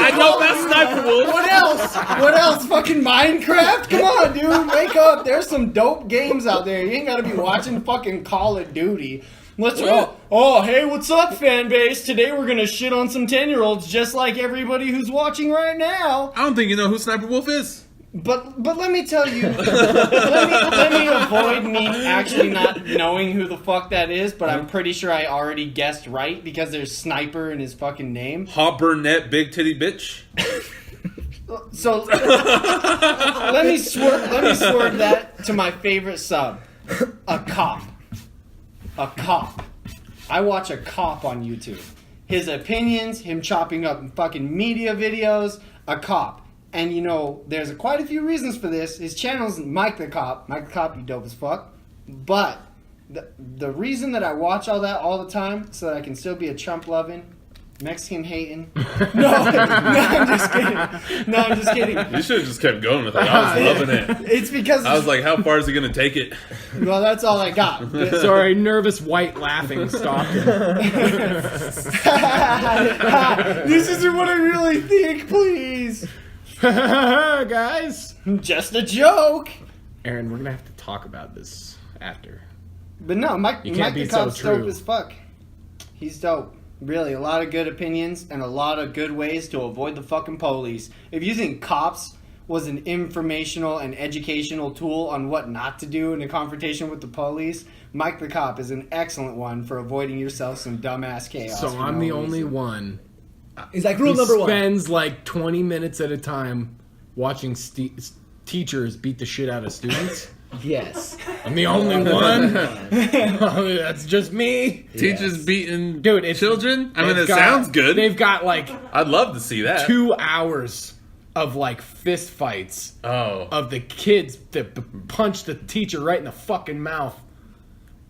Sniper Wolf. What else? What else? Fucking Minecraft? Come on, dude. Wake up. There's some dope games out there. You ain't gotta be watching fucking Call of Duty. Hey, what's up, fan base? Today we're gonna shit on some 10-year-olds just like everybody who's watching right now. I don't think you know who Sniper Wolf is. But let me tell you, let me avoid me actually not knowing who the fuck that is, but I'm pretty sure I already guessed right because there's Sniper in his fucking name. Hot Burnett, big titty bitch. So let me swerve that to my favorite sub, a cop. A cop. I watch a cop on YouTube. His opinions, him chopping up fucking media videos, a cop. And you know, there's quite a few reasons for this. His channel's Mike the Cop. Mike the Cop, you dope as fuck. But the reason that I watch all that all the time, so that I can still be a Trump-loving, Mexican-hating... No, I'm just kidding. No, I'm just kidding. You should have just kept going with it. I was loving it. It's because... I was like, how far is he going to take it? Well, that's all I got. Sorry, nervous white laughing stopped him. This isn't what I really think, please. Guys. Just a joke. Aaron, we're gonna have to talk about this after. But no, Mike You can't the be so Cop's true. dope as fuck. He's dope. Really, a lot of good opinions and a lot of good ways to avoid the fucking police. If you think cops was an informational and educational tool on what not to do in a confrontation with the police, Mike the Cop is an excellent one for avoiding yourself some dumbass chaos. So for I'm no the only reason. one He's like rule who number 1. spends like 20 minutes at a time watching teachers beat the shit out of students. Yes. I'm the only one. That's just me. Teachers beating Dude, it's children? I mean, they've it got- sounds good. They've got like I'd love to see that. 2 hours of like fist fights Oh. of the kids that punch the teacher right in the fucking mouth.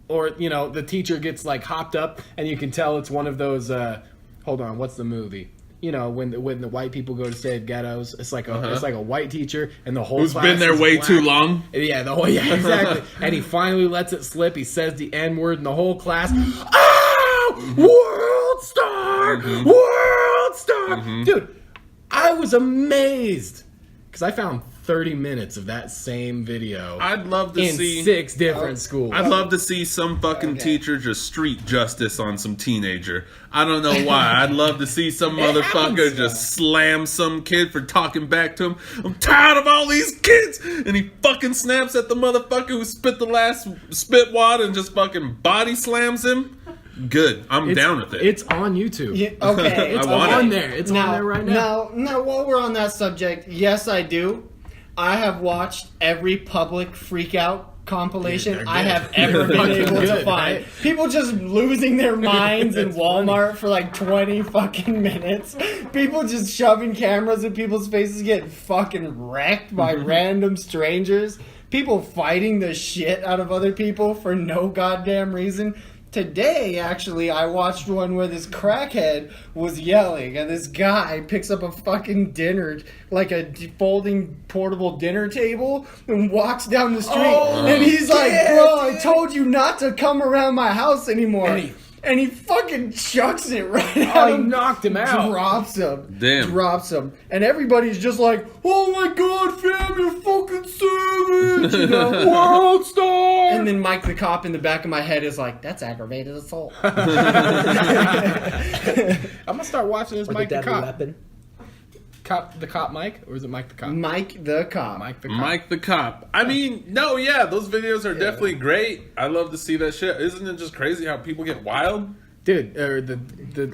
Or, you know, the teacher gets like hopped up and you can tell it's one of those hold on, what's the movie? You know, when the white people go to save ghettos, it's like a white teacher and the whole Who's class been there is way black. too long? Yeah, exactly. And he finally lets it slip. He says the N-word and the whole class, oh, world star, world star. Dude, I was amazed because I found 30 minutes of that same video I'd love to in see 6 different schools. I'd love to see some fucking teacher just street justice on some teenager. I don't know why. I'd love to see some motherfucker happens. just slam some kid for talking back to him. I'm tired of all these kids! And he fucking snaps at the motherfucker who spit the last spit wad and just fucking body slams him. Good. I'm down with it. It's on YouTube. Yeah, okay, It's I want on it. there. It's on there right now. Now, while we're on that subject, yes, I do. I have watched every public freakout compilation Dude, they're I good. have ever They're been able to good, find. right? People just losing their minds in That's Walmart for like 20 fucking minutes. People just shoving cameras in people's faces, getting fucking wrecked by random strangers. People fighting the shit out of other people for no goddamn reason. Today, actually, I watched one where this crackhead was yelling, and this guy picks up a fucking dinner, like a folding portable dinner table, and walks down the street. And he's like, bro, I told you not to come around my house anymore. And he fucking chucks it right at Oh, he him. knocked him out. Drops him. Damn. Drops him. And everybody's just like, oh my god, fam, you're fucking savage! You know, world star! And then Mike the Cop in the back of my head is like, that's aggravated assault. I'm gonna start watching this Or Mike the the deadly Cop. weapon. The Cop Mike? Or is it Mike the Cop? Mike the Cop. Mike the Cop. Mike the Cop. I mean, no, yeah, those videos are definitely great. I love to see that shit. Isn't it just crazy how people get wild? Dude, or the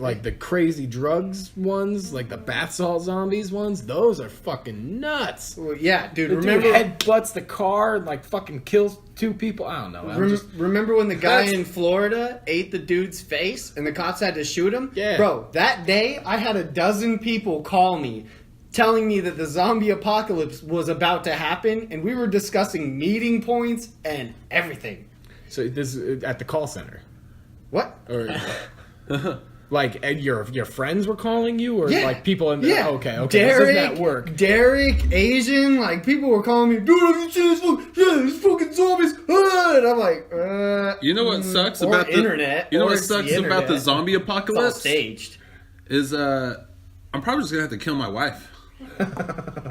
like the crazy drugs ones, like the bath salt zombies ones, those are fucking nuts. Well, yeah, dude. The Remember, dude headbutts the car and like fucking kills 2 people. I don't know. remember when the guy That's- in Florida ate the dude's face and the cops had to shoot him? Yeah. Bro, that day I had a dozen people call me telling me that the zombie apocalypse was about to happen, and we were discussing meeting points and everything. So this at the call center, What? or like your friends were calling you, or Yeah. like people in the Yeah. okay, Derek, this doesn't work. Derek, Asian, like people were calling me, dude, have you seen this? These fucking zombies. Ah! And I'm like, You know what sucks or about the internet? You know or what it's the sucks about the internet. zombie It's all apocalypse staged. is I'm probably just gonna have to kill my wife.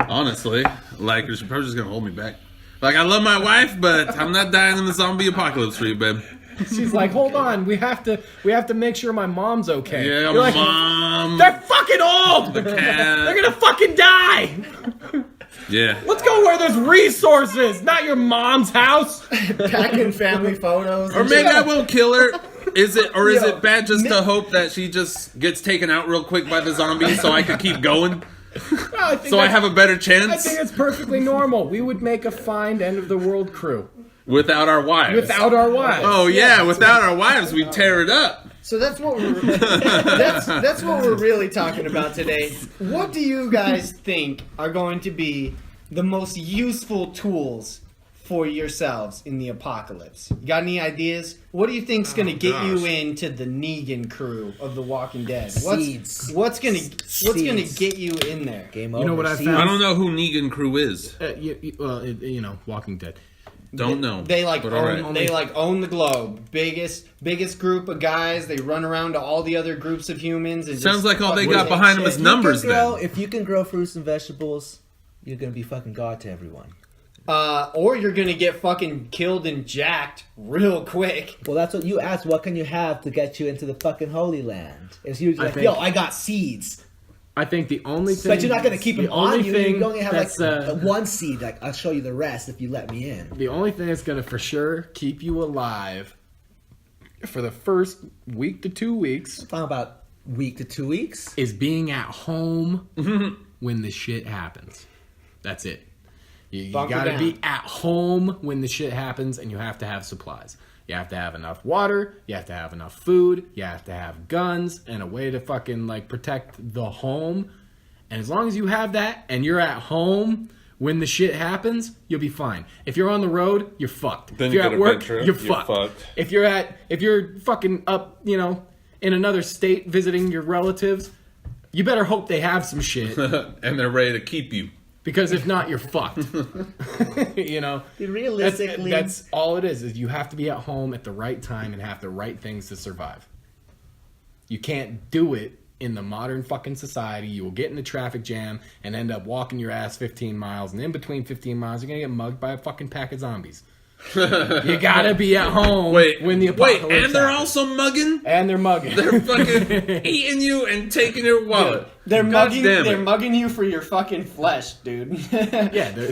Honestly, like she's probably just gonna hold me back. Like I love my wife, but I'm not dying in the zombie apocalypse for you, babe. She's like, hold on, we have to make sure my mom's okay. Yeah, You're like, mom. they're fucking old. cat. They're gonna fucking die. Yeah. Let's go where there's resources, not your mom's house. Packing family photos. Or and maybe shit. I won't kill her. Is Yo, it bad just to hope that she just gets taken out real quick by the zombies so I can keep going? I think So I that's- have a better I chance think it's perfectly normal. We would make a fine end of the world crew without our wives. without our wives. Oh yeah, without our wives, we tear it up. So that's what we're that's what we're really talking about today. What do you guys think are going to be the most useful tools for yourselves in the apocalypse? You got any ideas? What do you think's going to get you into the Negan crew of The Walking Dead? Seeds. What's going to get you in there? Game You over. know what I See? found? I don't know who Negan Crew is. You know, Walking Dead. Don't know. They like but own, alright. they like own the globe. Biggest group of guys. They run around to all the other groups of humans. And Sounds just like all they fuck got with behind them shit. is numbers. Then If you can grow fruits and vegetables, you're gonna be fucking god to everyone. Or you're gonna get fucking killed and jacked real quick. Well, that's what you asked. What can you have to get you into the fucking Holy Land? It's usually like, think- yo, I got seeds. I think the only thing, But you're not gonna keep the them on only you. thing You're only have like that's, one seed. Like, I'll show you the rest if you let me in. the only thing that's gonna for sure keep you alive for the first week to 2 weeks Talking about week to 2 weeks. is being at home when the shit happens. That's it. You Bunker gotta down. be at home when the shit happens, and you have to have supplies. You have to have enough water, you have to have enough food, you have to have guns, and a way to fucking like protect the home. And as long as you have that and you're at home when the shit happens, you'll be fine. If you're on the road, you're fucked. Then if you you're get at a work, bed trip, you're you're fucked. fucked. If you're fucking up, you know, in another state visiting your relatives, you better hope they have some shit. and they're ready to keep you. Because if not, you're fucked. You know, Realistically, that's all it is you have to be at home at the right time and have the right things to survive. You can't do it in the modern fucking society. You will get in a traffic jam and end up walking your ass 15 miles, and in between 15 miles, you're gonna get mugged by a fucking pack of zombies. You gotta be at home when the apocalypse and they're happens. also mugging. And they're mugging. They're fucking eating you and taking your wallet. They're God mugging. damn it. They're mugging you for your fucking flesh, dude. Yeah, they're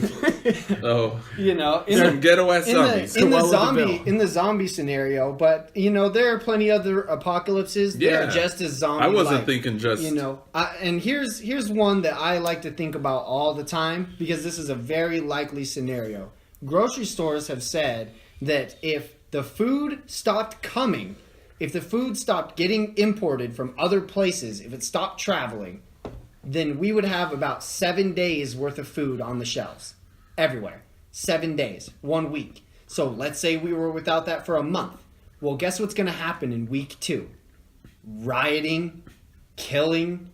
Oh, You know, some ghetto ass in zombies. the Cruella de zombie Vil. in the zombie scenario, but you know there are plenty other apocalypses that Yeah. are just as zombie. I wasn't thinking just. You know, and here's one that I like to think about all the time because this is a very likely scenario. Grocery stores have said that if the food stopped coming, if the food stopped getting imported from other places, if it stopped traveling, then we would have about 7 days worth of food on the shelves everywhere. 7 days, 1 week. So let's say we were without that for a month. Well, guess what's going to happen in week 2? Rioting, killing,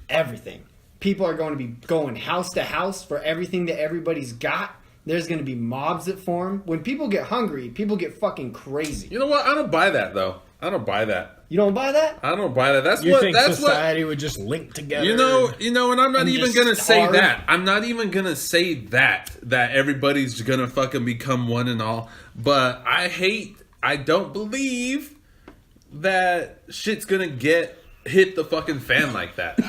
everything. People are going to be going house to house for everything that everybody's got. There's going to be mobs that form. When people get hungry, people get fucking crazy. You know what? I don't buy that though. I don't buy that. You don't buy that? I don't buy that. That's you what. think That's what. society would just link together? You know, and I'm not And even just gonna say starve? that. I'm not even gonna say that everybody's gonna fucking become one and all. But I don't believe that shit's gonna hit the fucking fan like that.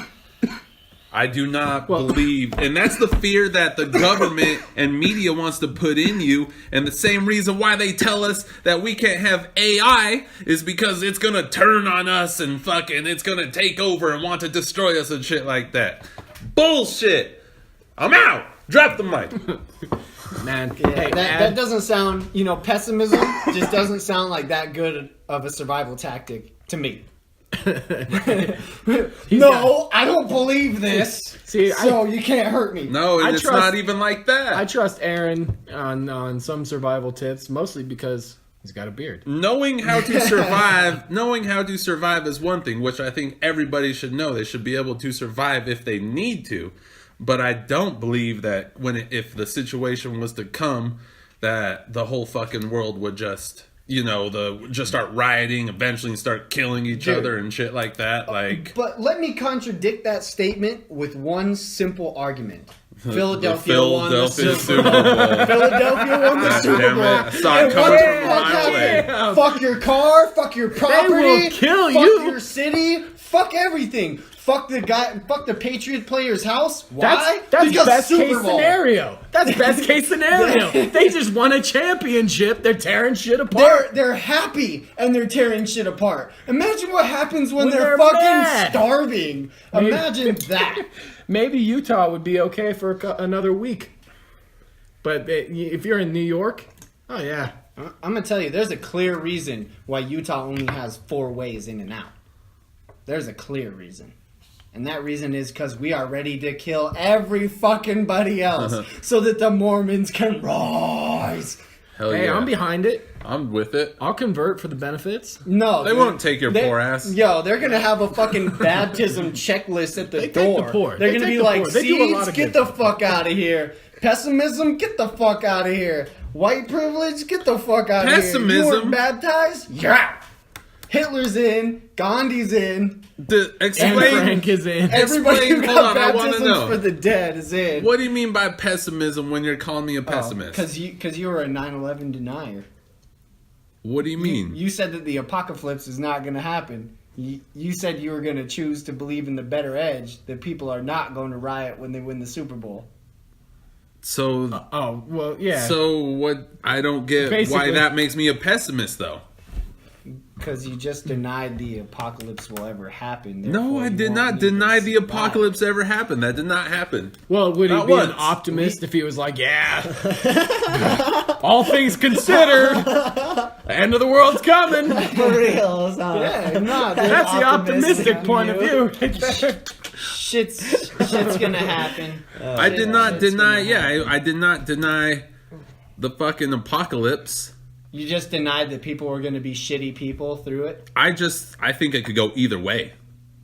I do not believe, and that's the fear that the government and media wants to put in you, and the same reason why they tell us that we can't have AI is because it's gonna turn on us and fucking it's gonna take over and want to destroy us and shit like that. Bullshit! I'm out! Drop the mic. Man, Yeah, that doesn't sound, pessimism just doesn't sound like that good of a survival tactic to me. No, I don't believe this. See, so you can't hurt me. No, and I it's trust- not even like that. I trust Aaron on some survival tips, mostly because he's got a beard. Knowing how to survive is one thing, which I think everybody should know. They should be able to survive if they need to. But I don't believe that if the situation was to come, that the whole fucking world would just start rioting eventually and start killing each other and shit like that. But let me contradict that statement with one simple argument. Philadelphia won the Super Bowl. Philadelphia won the Super damn Bowl. it. I saw it And coming what from the a fuck mile away. happened? Fuck your car, fuck your property, will kill fuck you. your city, fuck everything. Fuck the Patriot player's house. Why? That's Because best Super case Bowl. scenario. That's best case scenario. They just won a championship. They're tearing shit apart. They're happy and they're tearing shit apart. Imagine what happens when When they're they're fucking mad. starving. Maybe- Imagine that. Maybe Utah would be okay for another week. But if you're in New York, oh yeah. I'm gonna tell you, there's a clear reason why Utah only has 4 ways in and out. There's a clear reason. And that reason is because we are ready to kill every fucking buddy else so that the Mormons can rise. Hell Hey, yeah. I'm behind it. I'm with it. I'll convert for the benefits. No. They won't take your poor ass. Yo, they're going to have a fucking baptism checklist at the They take door. the poor. They're They going to take be the like, poor. They do a lot Seeds, of get good the fuck out of here. Pessimism, get the fuck out of here. White privilege, get the fuck out of here. You Pessimism? weren't baptized? Yeah. Hitler's in. Gandhi's in. And Explain. Frank is in. Everybody who Hold got on, I wanna baptisms know. for the dead is in. What do you mean by pessimism when you're calling me a pessimist? Because you were a 9/11 denier. What do you mean? You said that the apocalypse is not going to happen. You said you were going to choose to believe in the better edge, that people are not going to riot when they win the Super Bowl. So, Oh, well, yeah. so what? I don't get why Basically- that makes me a pessimist, though. Because you just denied the apocalypse will ever happen. No, therefore I you did won't not need to deny the survive. apocalypse ever happened. That did not happen. Well, would he Not be once. an optimist if he was like, yeah, all things considered, the end of the world's coming? For real, Yeah, no, That's the optimistic point of view. shit's gonna happen. I did not shit's deny. gonna Yeah, I did not deny the fucking apocalypse. You just denied that people were gonna be shitty people through it. I think it could go either way.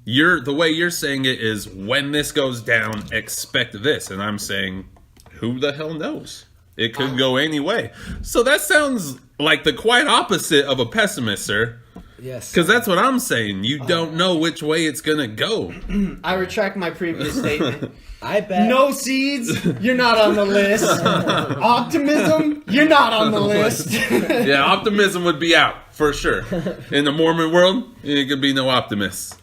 The way you're saying it is when this goes down, expect this, and I'm saying, who the hell knows? It could go any way. So that sounds like the quite opposite of a pessimist, sir. Yes. Because that's what I'm saying. You don't know which way it's gonna go. I retract my previous statement. I bet. No seeds, you're not on the list. Optimism, you're not on the list. Yeah, optimism would be out for sure. In the Mormon world, it could be no optimists.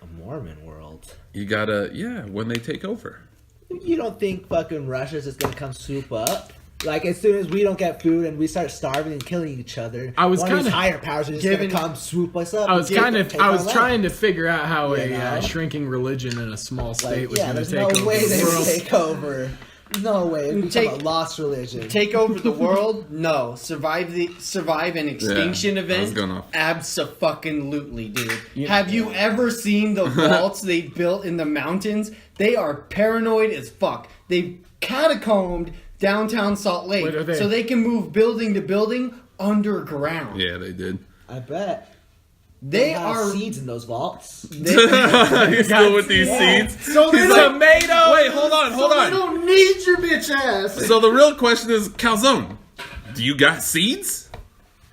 A Mormon world. You gotta, when they take over. You don't think fucking Russia's just gonna come swoop up? Like, as soon as we don't get food and we start starving and killing each other, I was one of these kinda higher powers are just giving- gonna come swoop us up. I was and take I our was land. trying to figure out how You a know? shrinking religion in a small state Like, was yeah, going to there's take no over way the they would world. take over. No way. It'd become Take- a lost religion. Take over the world? No. Survive an extinction Yeah, I was event? going off. Abso-fucking-lutely, dude. Have you ever seen the vaults they built in the mountains? They are paranoid as fuck. They've catacombed downtown Salt Lake Wait, are they- so they can move building to building underground. Yeah, they did. I bet. They have are seeds in those vaults. He's still with these seeds. so they He's don't, like, wait, hold on. so they don't need your bitch ass. So the real question is, Calzone, do you got seeds?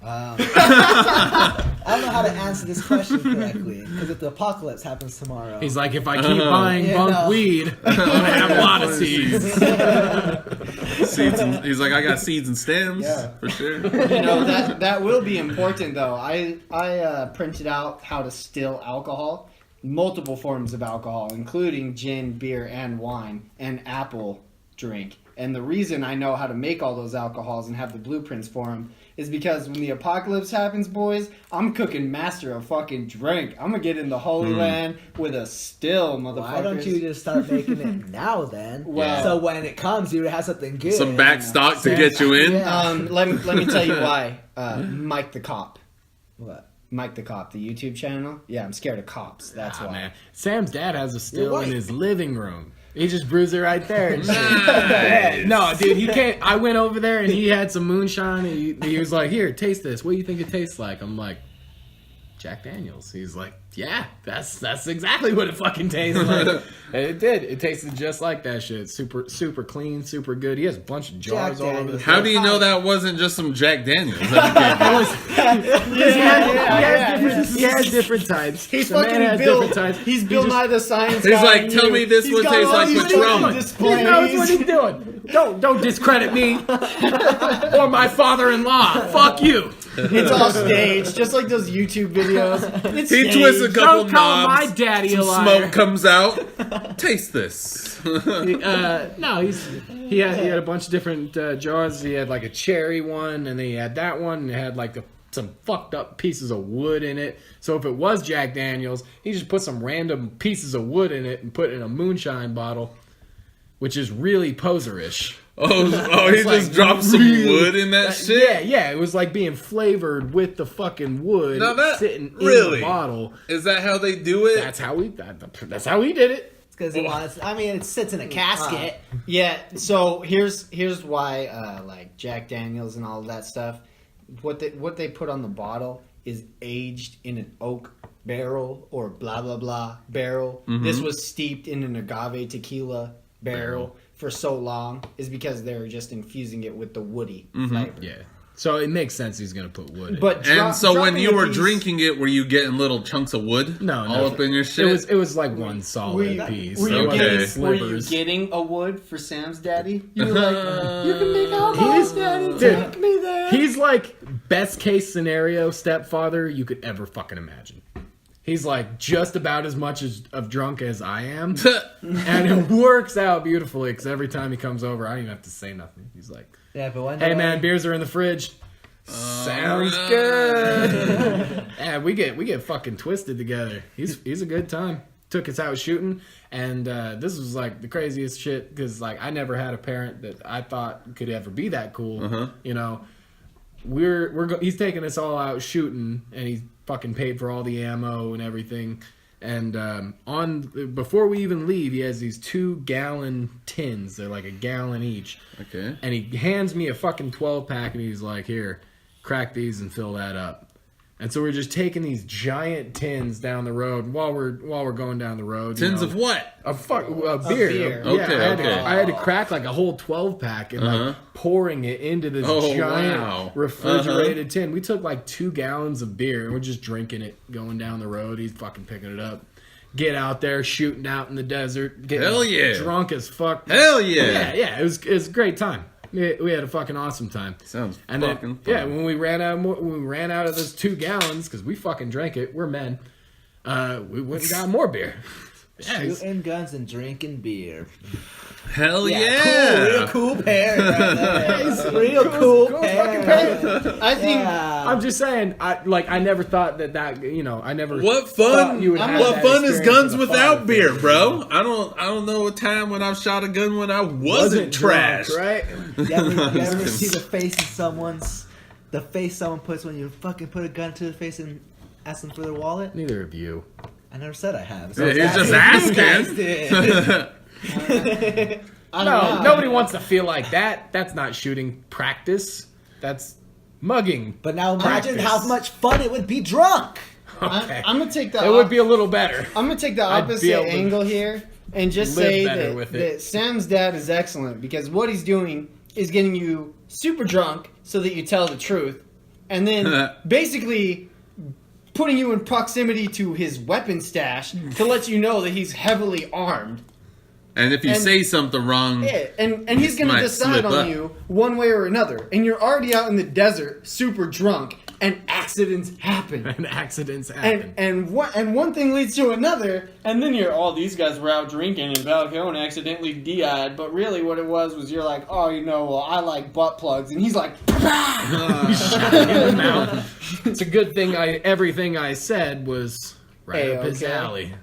I don't know how to answer this question correctly because if the apocalypse happens tomorrow, He's like, if I keep buying Yeah, bunk no. weed, I'm going to have a lot of seeds. Seeds and, he's like, I got seeds and stems for sure. You know that will be important though. I printed out how to still alcohol. multiple forms of alcohol, including gin, beer, and wine, and apple drink. And the reason I know how to make all those alcohols and have the blueprints for them is because when the apocalypse happens, boys, I'm cooking master of fucking drink. I'm gonna get in the Holy Land with a still, motherfuckers. Why don't you just start making it now then? Well- so when it comes, you have something good. Some back stock to get you in. Yeah. Let me tell you why. Mike the Cop. What? Mike the Cop, the YouTube channel. Yeah, I'm scared of cops. That's why. Man, Sam's dad has a still You're right. in his living room. He just brews it right there. And shit. Nice. No, dude, he can't. I went over there and he had some moonshine. And he was like, "Here, taste this. What do you think it tastes like?" I'm like, "Jack Daniels." He's like, "Yeah, that's exactly what it fucking tastes like." And it did. It tasted just like that shit. Super clean, super good. He has a bunch of jars Jack all over the Daniels. How do you know that wasn't just some Jack Daniels? That He has different types. He's The man fucking has Bill. different types. He's He Bill just- Nye the Science He's Guy. like, and tell you. me this He's one got tastes all like these Patron. fucking He displays. knows what he's doing. Don't discredit me or my father-in-law. Fuck you. It's all staged, just like those YouTube videos. It's He staged. twists a couple Don't call knobs. my daddy a Some liar. smoke comes out. Taste this. No, he had a bunch of different jars. He had like a cherry one, and then he had that one, and it had like some fucked up pieces of wood in it. So if it was Jack Daniels, he just put some random pieces of wood in it and put it in a moonshine bottle, which is really poserish. Oh, he It's just like dropped some really- wood in that shit? Yeah, it was like being flavored with the fucking wood Now that- sitting really? in the bottle. Is that how they do it? That's how we did it. Because he wants. I mean, it sits in a casket. Yeah, so here's why like Jack Daniels and all of that stuff, what they put on the bottle is aged in an oak barrel or blah blah blah barrel. This was steeped in an agave tequila barrel for so long is because they're just infusing it with the woody flavor. Yeah. So it makes sense he's gonna put wood in. But And so when dropping you a were piece- drinking it, were you getting little chunks of wood? No, all up in your shit. It was like one solid piece. Were It you, wasn't Okay. were you slivers. getting a wood for Sam's daddy? You were like, you can make all my He's- daddy. dude, Take me there. He's like best case scenario stepfather you could ever fucking imagine. He's like just about as much of drunk as I am, and it works out beautifully because every time he comes over, I don't even have to say nothing. He's like, Yeah, but one "Hey day- man, beers are in the fridge." Sounds Alright. good. Yeah, we get fucking twisted together. He's a good time. Took us out shooting, and this was like the craziest shit because like I never had a parent that I thought could ever be that cool. You know, he's taking us all out shooting, and he's fucking paid for all the ammo and everything. And before we even leave, he has these 2-gallon tins. They're like a gallon each. Okay. And he hands me a fucking 12-pack, and he's like, "Here, crack these and fill that up." And so we're just taking these giant tins down the road while we're going down the road. Tins of what? A beer. beer. Yeah, Okay, okay. I had to crack like a whole 12-pack and like pouring it into this Oh, giant wow. refrigerated tin. We took like 2 gallons of beer and we're just drinking it going down the road. He's fucking picking it up. Get out there, shooting out in the desert, getting Hell yeah. drunk as fuck. Hell yeah. Yeah, it was a great time. We had a fucking awesome time. Sounds And fucking then, fun. when we ran out of those 2 gallons because we fucking drank it. We're men. We went and got more beer. Yeah, it's- Shooting guns and drinking beer. Hell Cool, yeah. real cool pair. Right there. Real cool pair. I think I'm just saying. I never thought that I never. What thought fun? you would have What that fun is experience guns with a without father beer, figure. bro? I don't know a time when I've shot a gun when I wasn't drunk, trash. right? You ever see the face of the face someone puts when you fucking put a gun to their face and ask them for their wallet? Neither of you. I never said I have. Yeah, he's just You guys asking. did. I don't No, know. nobody wants to feel like that. That's not shooting practice. That's mugging. But now imagine practice. how much fun it would be drunk. Okay. I'm gonna take the. It would be a little better. I'm gonna take the I'd be opposite able to angle here and just live say better with it. that Sam's dad is excellent because what he's doing is getting you super drunk so that you tell the truth, and then basically putting you in proximity to his weapon stash to let you know that he's heavily armed. And if you And- say something wrong, Yeah, and he's gonna Might decide slip on up. you one way or another. And you're already out in the desert, super drunk. and accidents happen. And accidents happen. And one thing leads to another, and then these guys were out drinking and Falcone accidentally DI'd, but really what it was you're like, oh, well, I like butt plugs, and he's like, In the mouth. It's a good thing everything I said was right up his A-okay. alley.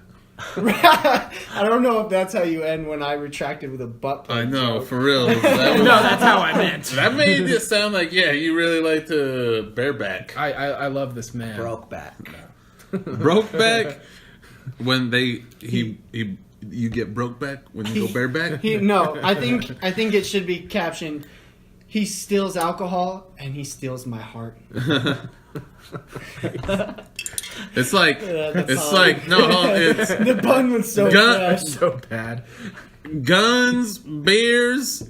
I don't know if that's how you end when I retracted with a butt plug. I know, joke. for real. No, that's how I meant. That made it sound like, yeah, you really like to bareback. I love this man. Broke back. Broke back when you get broke back when you go bareback. I think it should be captioned, he steals alcohol and he steals my heart. It's like that's it's hard. like no, it's The pun was so Gun- fresh. So bad. guns, beers,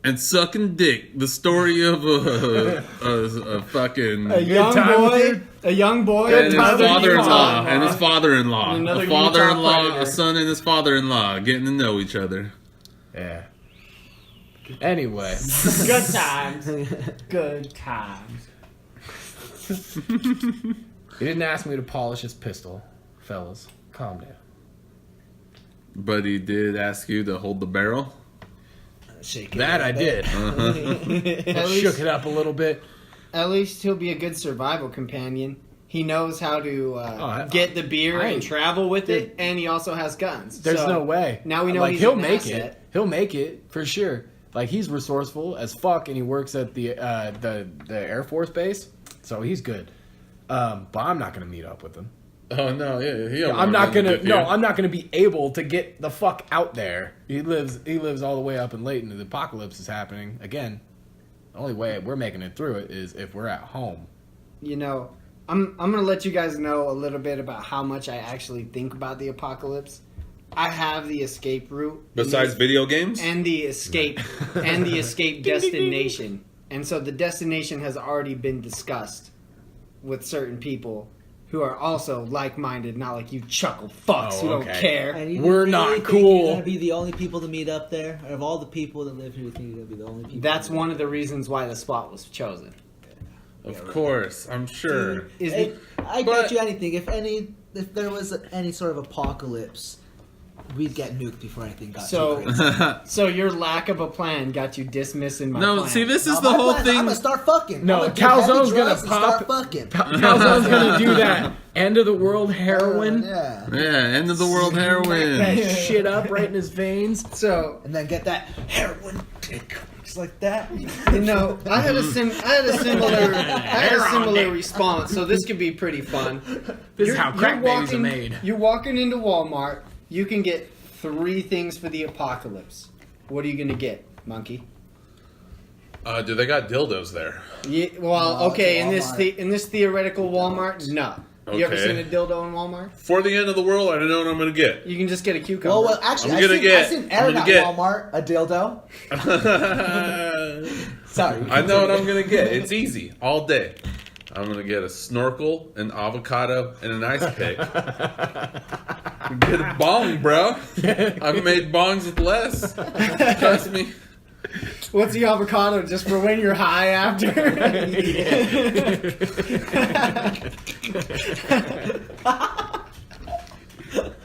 and sucking dick. The story of a fucking A young time, boy, dude. a young boy, and his time to father-in-law, Utah. and his father-in-law, Another a Utah father-in-law, predator. a son, and his father-in-law getting to know each other. Yeah. Anyway. Good times. Good times. He didn't ask me to polish his pistol. Fellas, calm down. But he did ask you to hold the barrel. Shake it That a I bit. did. At Shook least, it up a little bit. at least he'll be a good survival companion. He knows how to get the beer I and ain't- travel with it, and he also has guns. There's So, no way. Now we know like he's he'll an make asset. it. He'll make it for sure. Like he's resourceful as fuck, and he works at the Air Force base, so he's good. But I'm not gonna meet up with him. Oh no, yeah, I'm not gonna. No, I'm not gonna be able to get the fuck out there. He lives all the way up in Layton. The apocalypse is happening again. The only way we're making it through it is if we're at home. I'm gonna let you guys know a little bit about how much I actually think about the apocalypse. I have the escape route Besides video games, and the escape destination, and so the destination has already been discussed with certain people who are also like-minded, not like you chuckle fucks who don't okay. care. And you We're really not think cool. You're gonna be the only people to meet up there. Of all the people that live here, you think you're gonna be the only people. That's one of the reasons why the spot was chosen. of course, I'm sure. Is Hey, I But- bet you anything. If there was any sort of apocalypse, we'd get nuked before anything got So- too crazy. so your lack of a plan got you dismissing my No, plan. see, this is Now, the my whole plan is thing. I'm gonna start fucking. No, I'm gonna do heavy Calzone's gonna drugs and pop- Start fucking. Calzone's gonna do that end of the world heroin. Yeah. Yeah, end of the world That heroin. shit up right in his veins. So And then get that heroin dick just like that. I had a similar response. So this could be pretty fun. This is how crack babies are made. You're walking into Walmart. You can get 3 things for the apocalypse. What are you gonna get, monkey? Do they got dildos there? Yeah, well, No, okay. it's a Walmart. In this theoretical Walmart, no. You ever Okay. seen a dildo in Walmart? For the end of the world, I don't know what I'm gonna get. You can just get a cucumber. Well, actually, I'm I gonna seen get- Aaron I'm gonna at get- Walmart a dildo. Sorry. I know what I'm gonna get. It's easy. All day. I'm gonna get a snorkel, an avocado, and an ice pick. Get a bong, bro. I've made bongs with less. Trust me. What's the avocado? Just for when you're high after?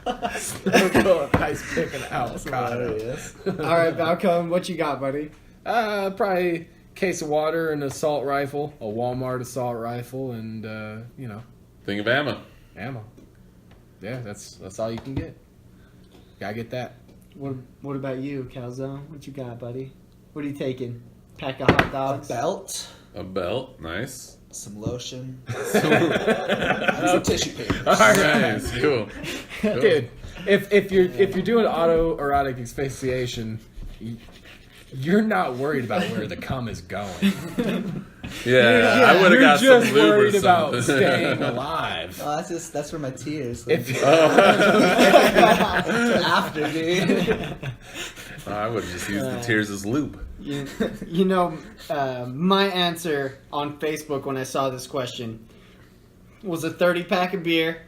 Ice pick and avocado. All right, Falcone, what you got, buddy? Probably a case of water, an assault rifle, a Walmart assault rifle, and Think of ammo. ammo. Yeah, that's all you can get. Gotta get that. What about you, Calzone? What you got, buddy? What are you taking? Pack of hot A dogs? belt, A belt. Nice. some lotion, and some tissue paper. Nice. Cool. Dude, if you're doing autoerotic asphyxiation, you're not worried about where the cum is going. Yeah, I would have got You're some just lube or worried about something. staying alive. Oh, that's for my tears. If After, dude. I would have just used the tears as lube. My answer on Facebook when I saw this question was a 30-pack of beer,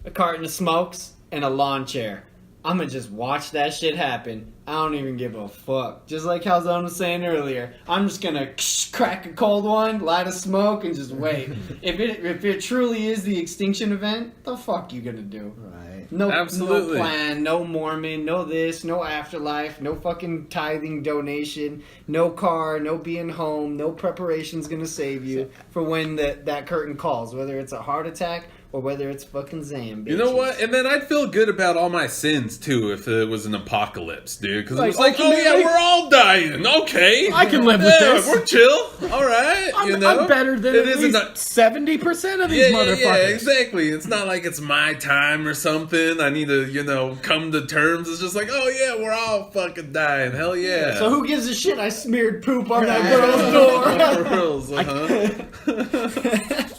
a carton of smokes, and a lawn chair. I'm gonna just watch that shit happen. I don't even give a fuck. Just like how Zone was saying earlier, I'm just gonna crack a cold one, light a smoke, and just wait. If it truly is the extinction event, the fuck you gonna do? Right. No, Absolutely. no plan, no Mormon, no this, no afterlife, no fucking tithing donation, no car, no being home, no preparation's gonna save you for when that curtain calls, whether it's a heart attack or whether it's fucking Zam. You know bitches. what? And then I'd feel good about all my sins too if it was an apocalypse, dude. Because Like, it's like, oh ultimately- yeah, we're all dying. Okay, I can live with Yeah, this. We're chill. All right, you know, I'm better than it at isn't least 70% of these Yeah, motherfuckers. exactly. It's not like it's my time or something. I need to, come to terms. It's just like, oh yeah, we're all fucking dying. Hell yeah. So who gives a shit? I smeared poop on that girl's door. For reals, uh-huh.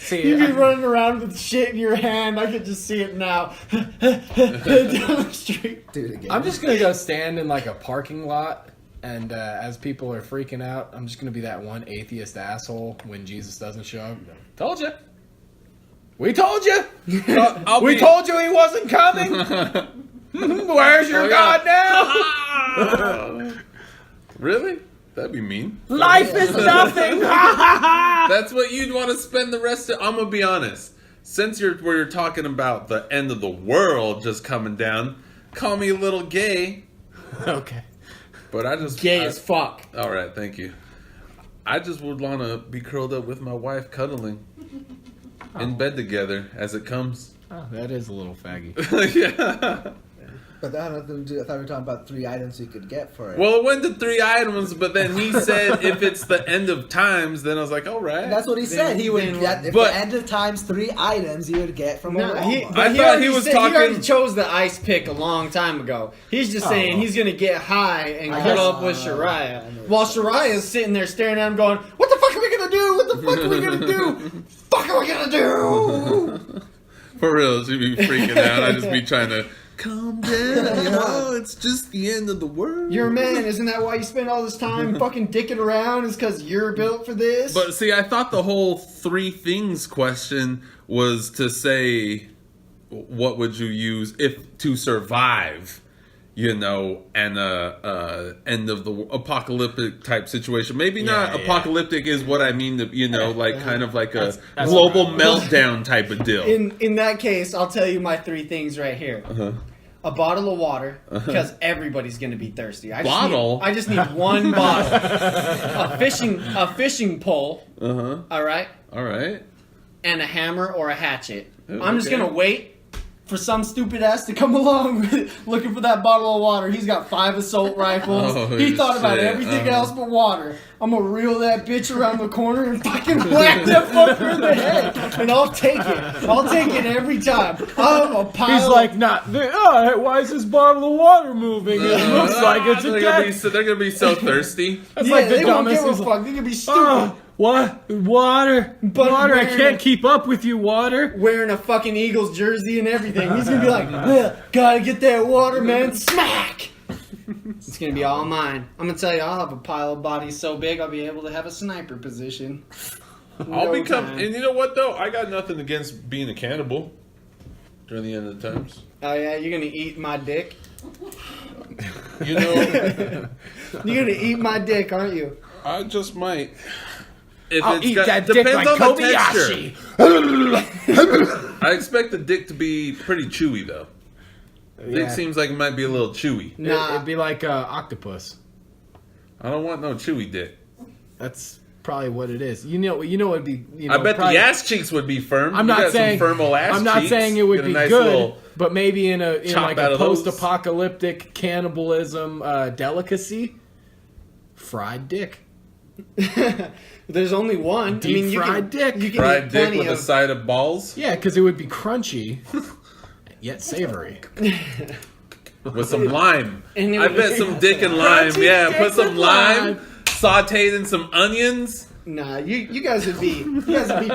See, You'd be running around with shit in your hand. I could just see it now. Down the street. Do it again. I'm just gonna go stand in like a parking lot, and as people are freaking out, I'm just gonna be that one atheist asshole when Jesus doesn't show up. Told you. We told you. We told you he wasn't coming. Where's your Oh, God yeah. now? Really? That'd be mean. Life is nothing. That's what you'd want to spend the rest of. I'm gonna be honest. Since we're talking about the end of the world just coming down, call me a little gay, Okay. but I just Gay as fuck. All right, thank you. I just would want to be curled up with my wife, cuddling in bed together as it comes. Oh, that is a little faggy. Yeah. But that had nothing to do. I thought we were talking about 3 items you could get for it. Well, it went to 3 items, but then he said if it's the end of times, then I was like, all right. That's what he said. He would then- get if but- the end of times 3 items you would get from a No, Walmart. I thought he was He already talking- chose the ice pick a long time ago. He's just saying he's gonna get high and cuddle up with Shariah, I know while what you're Shariah's sitting there staring at him, going, "What the fuck are we gonna do? What the fuck are we gonna do? Fuck are we gonna do?" For real, she'd be freaking out. I'd just be trying to calm down. It's just the end of the world. You're a man, isn't that why you spend all this time fucking dicking around? Is because you're built for this? But see, I thought the whole 3 things question was to say, what would you use if to survive, and end of the apocalyptic type situation. Maybe not yeah. apocalyptic is what I mean. Like kind of like a that's global what meltdown type of deal. in that case, I'll tell you my 3 things right here. A bottle of water, because everybody's gonna be thirsty. Bottle? I just need one bottle. A fishing pole. All right, All right. and a hammer or a hatchet. Ooh, I'm just okay. gonna wait for some stupid ass to come along looking for that bottle of water. He's got 5 assault rifles. Oh, He thought about shit. everything else but water. I'm gonna reel that bitch around the corner and fucking whack that fucker in the head. And I'll take it. I'll take it every time. I'll have a pile. He's like, why is this bottle of water moving? It looks like it's a they're dead. they're gonna be so thirsty. That's yeah, like the they won't dumbest. give a He's like, fuck. They're gonna be stupid. oh, what? Water? But Water? I wearing can't a- keep up with you, water. Wearing a fucking Eagles jersey and everything. He's gonna be like, gotta get that water, man. Smack! It's gonna be all mine. I'm gonna tell you, I'll have a pile of bodies so big I'll be able to have a sniper position. I'll No become, time. and you know what though? I got nothing against being a cannibal during the end of the times. Oh yeah, you're gonna eat my dick? You know, You're gonna eat my dick, aren't you? I just might. If I'll it's eat got- that dick depends like on the texture. Kobayashi. I expect the dick to be pretty chewy though. Dick Yeah. seems like it might be a little chewy. Nah. It'd be like octopus. I don't want no chewy dick. That's probably what it is. You know, it'd be. You know, I bet probably, the ass cheeks would be firm. I'm You not got saying. some firm old ass I'm not cheeks. saying it would Get a be nice good, little but maybe in chop like out a of those. post-apocalyptic cannibalism delicacy, fried dick. There's only one. Deep you fried can, dick. You can fried eat dick plenty with a of. side of balls Yeah, because it would be crunchy, yet savory. with some lime. And it I would- bet some dick and lime. Crunchy Yeah, dick put some with lime, lime. sauteed in some onions. Nah, you guys would be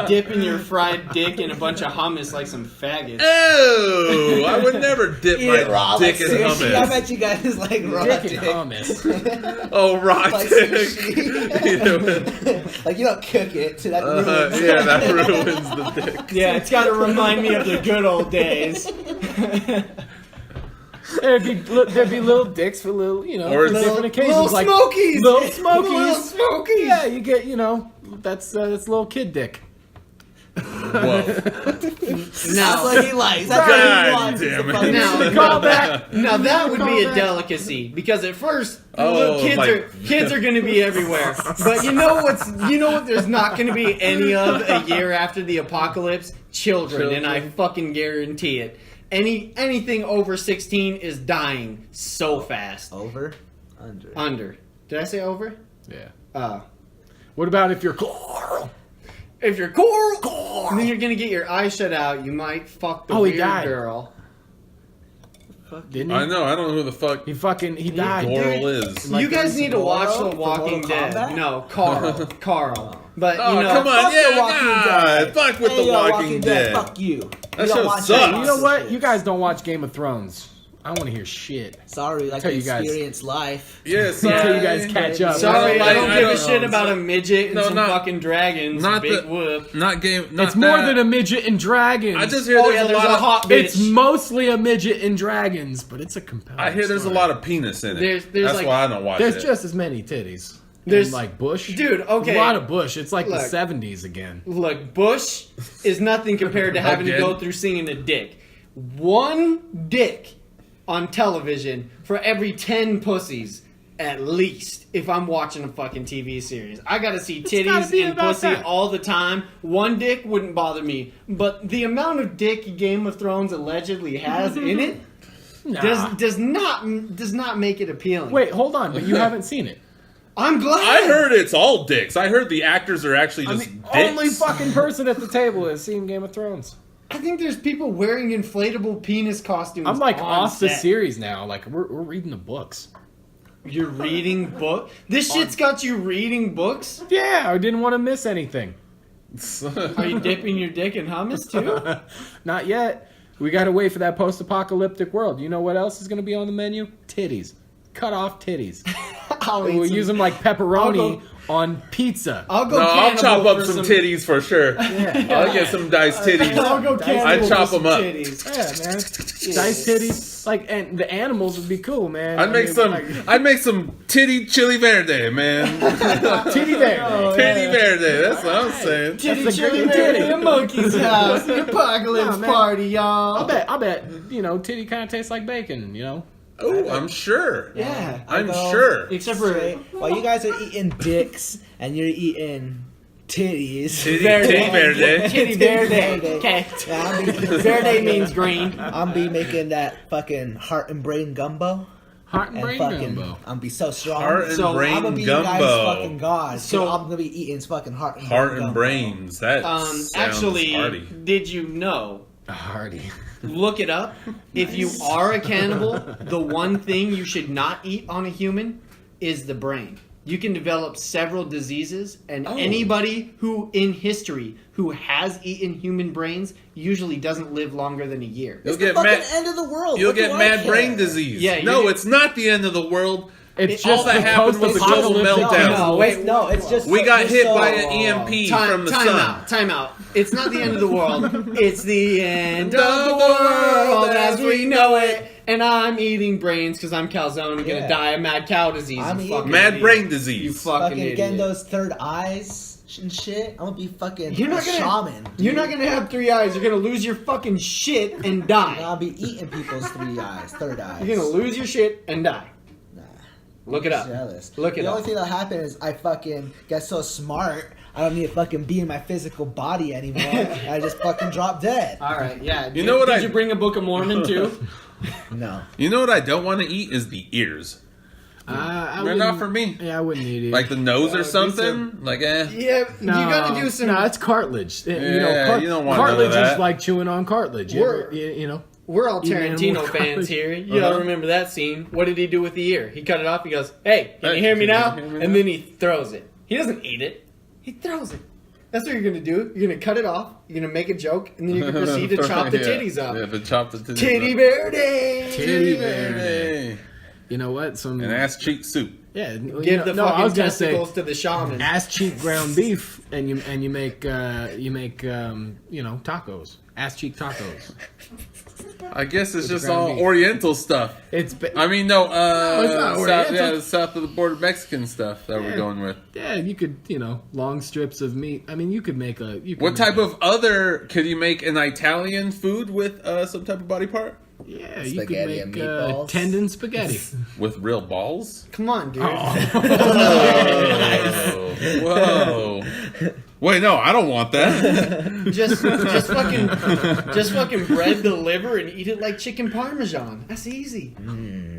dipping your fried dick in a bunch of hummus like some faggots. Oh, I would never dip Eat it my raw, dick like in sushi. I hummus. bet you guys like raw Dick dick. and hummus. Oh, raw Like dick. sushi. You know, Like you don't cook it, so that ruins yeah, that ruins the dick. Yeah, it's got to remind me of the good old days. There'd be little dicks for little, Or for different occasions. Little like smokies. Little smokies. Little smokies. Yeah, you get, that's little kid dick. Whoa. That's Now, what he likes. That's God what he wants. damn It's a it. fucking- Now- Call back. now that would be a Callback. delicacy because at first Oh, little like- kids are going to be everywhere. But you know what? There's not going to be any of a year after the apocalypse. Children, and I fucking guarantee it. Anything over 16 is dying so fast. Over? Under. Under. Did I say over? Yeah. What about if you're Carl? If you're coral, then you're gonna get your eye shut out. You might fuck the Oh, he weird died. girl. Didn't he? I know. I don't know who the fuck He died. Coral is. Like You guys need to watch Mortal The Walking from Dead. Mortal Kombat? No, Carl. But Oh, you know, come on. Fuck Yeah, The Walking God. Dead. Fuck with Hey, The yo, Walking Dead. Fuck you. That You don't show watch sucks. that You know what? shit. You guys don't watch Game of Thrones. I want to hear shit. Sorry, like Tell the you guys. experience life. Yeah, sorry. Until you guys catch up. sorry, I don't I give a don't shit know. about a midget and No, some not- fucking dragons. not Big the- whoop. Not game. Not It's more that. than a midget and dragons. I just hear Oh there's yeah, a there's lot a of. hot bitch. It's mostly a midget and dragons, but it's a compelling. I hear there's a story. lot of penis in it. There's That's like- why I don't watch There's it. just as many titties. There's- And like bush, Dude, okay. a lot of bush. It's like Look. the '70s again. Look, Bush is nothing compared to having to Again? go through seeing a dick. One dick on television for every 10 pussies, at least, if I'm watching a fucking TV series. I gotta see gotta titties be and about pussy that. all the time. One dick wouldn't bother me. But the amount of dick Game of Thrones allegedly has in it Nah. does not make it appealing. Wait, hold on, but you haven't seen it. I'm glad. I heard it's all dicks. I heard the actors are actually I'm just the dicks. only fucking person at the table has seen Game of Thrones. I think there's people wearing inflatable penis costumes. I'm like on off the set. series now. Like we're reading the books. You're reading book. This shit's got you reading books. Yeah, I didn't want to miss anything. Are you dipping your dick in hummus too? Not yet. We gotta wait for that post-apocalyptic world. You know what else is gonna be on the menu? Titties. Cut off titties. I'll eat We'll some- use them like pepperoni I'll on pizza. I'll go. No, I'll cannibal chop up for some titties for sure. I'll get some diced titties. I'll go cannibal I'd for chop some them up. titties. Yeah, man. Diced titties. Like, and the animals would be cool, man. I'd make some. like, I'd make some titty chili verde, man. titty there. Titty verde. That's what I'm saying. Titty That's a chili great verde titty. in the monkey's house. The apocalypse No, man. party, y'all. I bet, titty kind of tastes like bacon, Oh, I'm sure. Yeah. I'm Although- sure. Except for While you guys are eating dicks and you're eating titties. Titty verde. Titty verde. Okay. Yeah, Verde means green. I'm be making that fucking heart and brain gumbo. Heart and And brain fucking, gumbo. I'm be so strong. Heart and So, brain I'm gonna be you guys fucking gumbo. god. So So- I'm gonna be eating fucking heart and Heart brain and gumbo. brains. That sounds Actually, hearty. did you know? Hardy. Look it up. If you are a cannibal, the one thing you should not eat on a human is the brain. You can develop several diseases, and anybody who in history who has eaten human brains usually doesn't live longer than a year. You'll It's the get fucking mad. end of the world. You'll What do get I mad care? brain disease. Yeah, no, you- it's not the end of the world. It's all just that the happened was the global post-apocalyptic meltdown. No, wait. No, it's just We got it's hit so- by an EMP from the sun. Time out. It's not the end of the world. It's the end of the world as we know it. And I'm eating brains because I'm calzone and gonna Yeah. die of mad cow disease. I'm you eating- fucking Mad idiot. brain You disease. fucking Fucking idiot. getting those third eyes and shit. I'm gonna be fucking You're not a gonna. shaman. You're not gonna have 3 eyes. You're gonna lose your fucking shit and die. I'll be eating people's third eyes. You're gonna lose your shit and die. Nah. Look it up. Jealous. Look it the only up. thing that'll happen is I fucking get so smart. I don't need to fucking be in my physical body anymore. I just fucking drop dead. All right. Yeah. You know what Did I- you bring a Book of Mormon too? No. You know what I don't want to eat is the ears. They're not for me. Yeah, I wouldn't eat it. Like the nose or these something. Like yeah. no, You gotta do some. No, it's cartilage. Yeah, you don't want none of cartilage that. is like chewing on cartilage. We're all Eating Tarantino animal fans cartilage. here. You all remember that scene. What did he do with the ear? He cut it off. He goes, "Hey, can you hear me now?" And then he throws it. He doesn't eat it. He throws it. That's what you're gonna do. You're gonna cut it off. You're gonna make a joke, and then you can proceed to chop the titties off. Yeah, but chop the titties Titty off. verde. Titty verde. You know what? Some And ass cheek soup. Yeah, Give the I was fucking gonna say testicles to the shaman. ass cheek ground beef, and you make tacos, ass cheek tacos. I guess it's just ground all beef. Oriental stuff. It's I mean, no, it's not south, Oriental. south of the border Mexican stuff that we're Yeah. going with. yeah, you could long strips of meat. I mean, you could make a. What type of other could you make an Italian food with some type of body part Yeah, you could Spaghetti and make meatballs. tendon spaghetti. with real balls? Come on, dude. Whoa! Wait, no, I don't want that. Just fucking bread the liver and eat it like chicken parmesan. That's easy.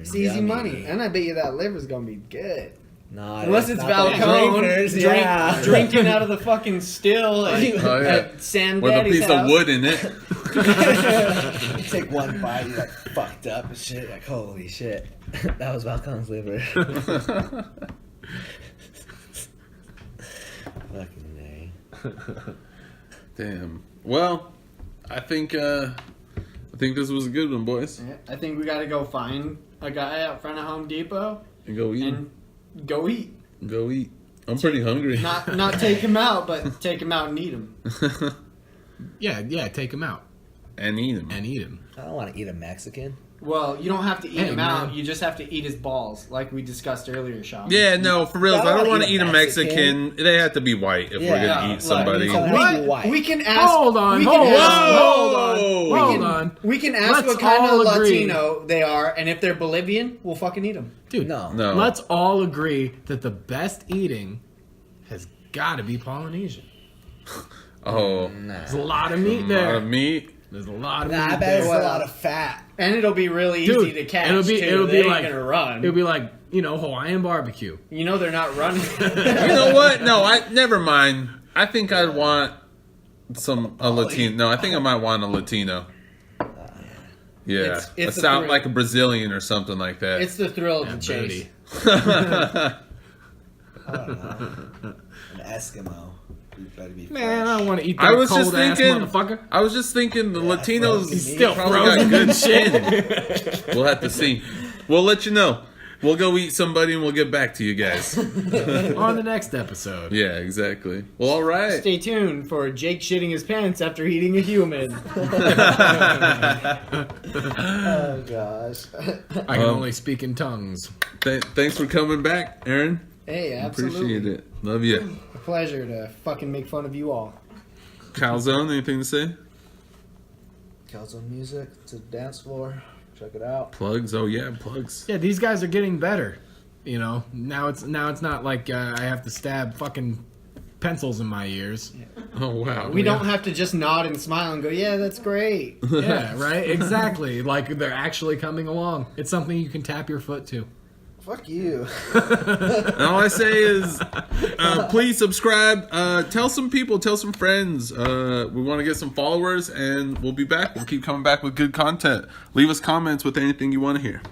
It's easy yummy. money, and I bet you that liver's gonna be good. No, Unless it's not the Falcone drinkers, yeah. drinking out of the fucking still at, Oh, yeah. at Sam With a Daddy's piece house. of wood in it. You take one bite, you're like fucked up and shit. Like holy shit, that was Falcone's liver. Fucking day. Damn. Well, I think this was a good one, boys. Yeah, I think we gotta go find a guy out front of Home Depot And go eat. and go eat. Go eat. I'm pretty hungry. Not take him out, but take him out and eat him. Yeah, take him out and eat them. and eat him. I don't want to eat a Mexican. Well, you don't have to eat Hey, him man. out. You just have to eat his balls, like we discussed earlier, Sean. Yeah, no, for real. I I don't wanna want to eat eat a a Mexican. They have to be white if we're Yeah. gonna eat Look, somebody. so- What? White. We can ask. Hold on, we hold can on, ask- hold on, Whoa. hold on. We can ask Let's what kind of all agree. Latino they are, and if they're Bolivian, we'll fucking eat them. Dude, No. No. let's all agree that the best eating has got to be Polynesian. Oh, There's a lot of meat a lot there. of meat. There's a lot of Nah, I meat bet it's there. a lot of fat. And it'll be really Dude, easy to catch. it'll be too. it'll They be ain't like gonna run. It'll be like Hawaiian barbecue. You know they're not running. You know what? No, never mind. I think I'd want a Latino. No, I think I might want a Latino. Yeah, It's a a sound thrill. like a Brazilian or something like that. It's the thrill of the Yeah, chase. dirty. I don't know. An Eskimo. You better be Man, I don't want to eat that I was cold just ass thinking. motherfucker. I was just thinking the Latinos frozen meat. Still probably frozen got good and shit. We'll have to see. We'll let you know. We'll go eat somebody and we'll get back to you guys. On the next episode. Yeah, exactly. Well, all right. Stay tuned for Jake shitting his pants after eating a human. Oh gosh. I can only speak in tongues. Thanks for coming back, Aaron. Hey, absolutely. Appreciate it. Love you. A pleasure to fucking make fun of you all. Calzone, anything to say? Calzone music to the dance floor. Check it out. Plugs? Oh yeah, plugs. Yeah, these guys are getting better. You know, now it's not like I have to stab fucking pencils in my ears. Oh wow. We don't have to just nod and smile and go, yeah, that's great. Yeah, right? Exactly. Like they're actually coming along. It's something you can tap your foot to. Fuck you. And all I say is, please subscribe. Tell some people, tell some friends. We want to get some followers, and we'll be back. We'll keep coming back with good content. Leave us comments with anything you want to hear.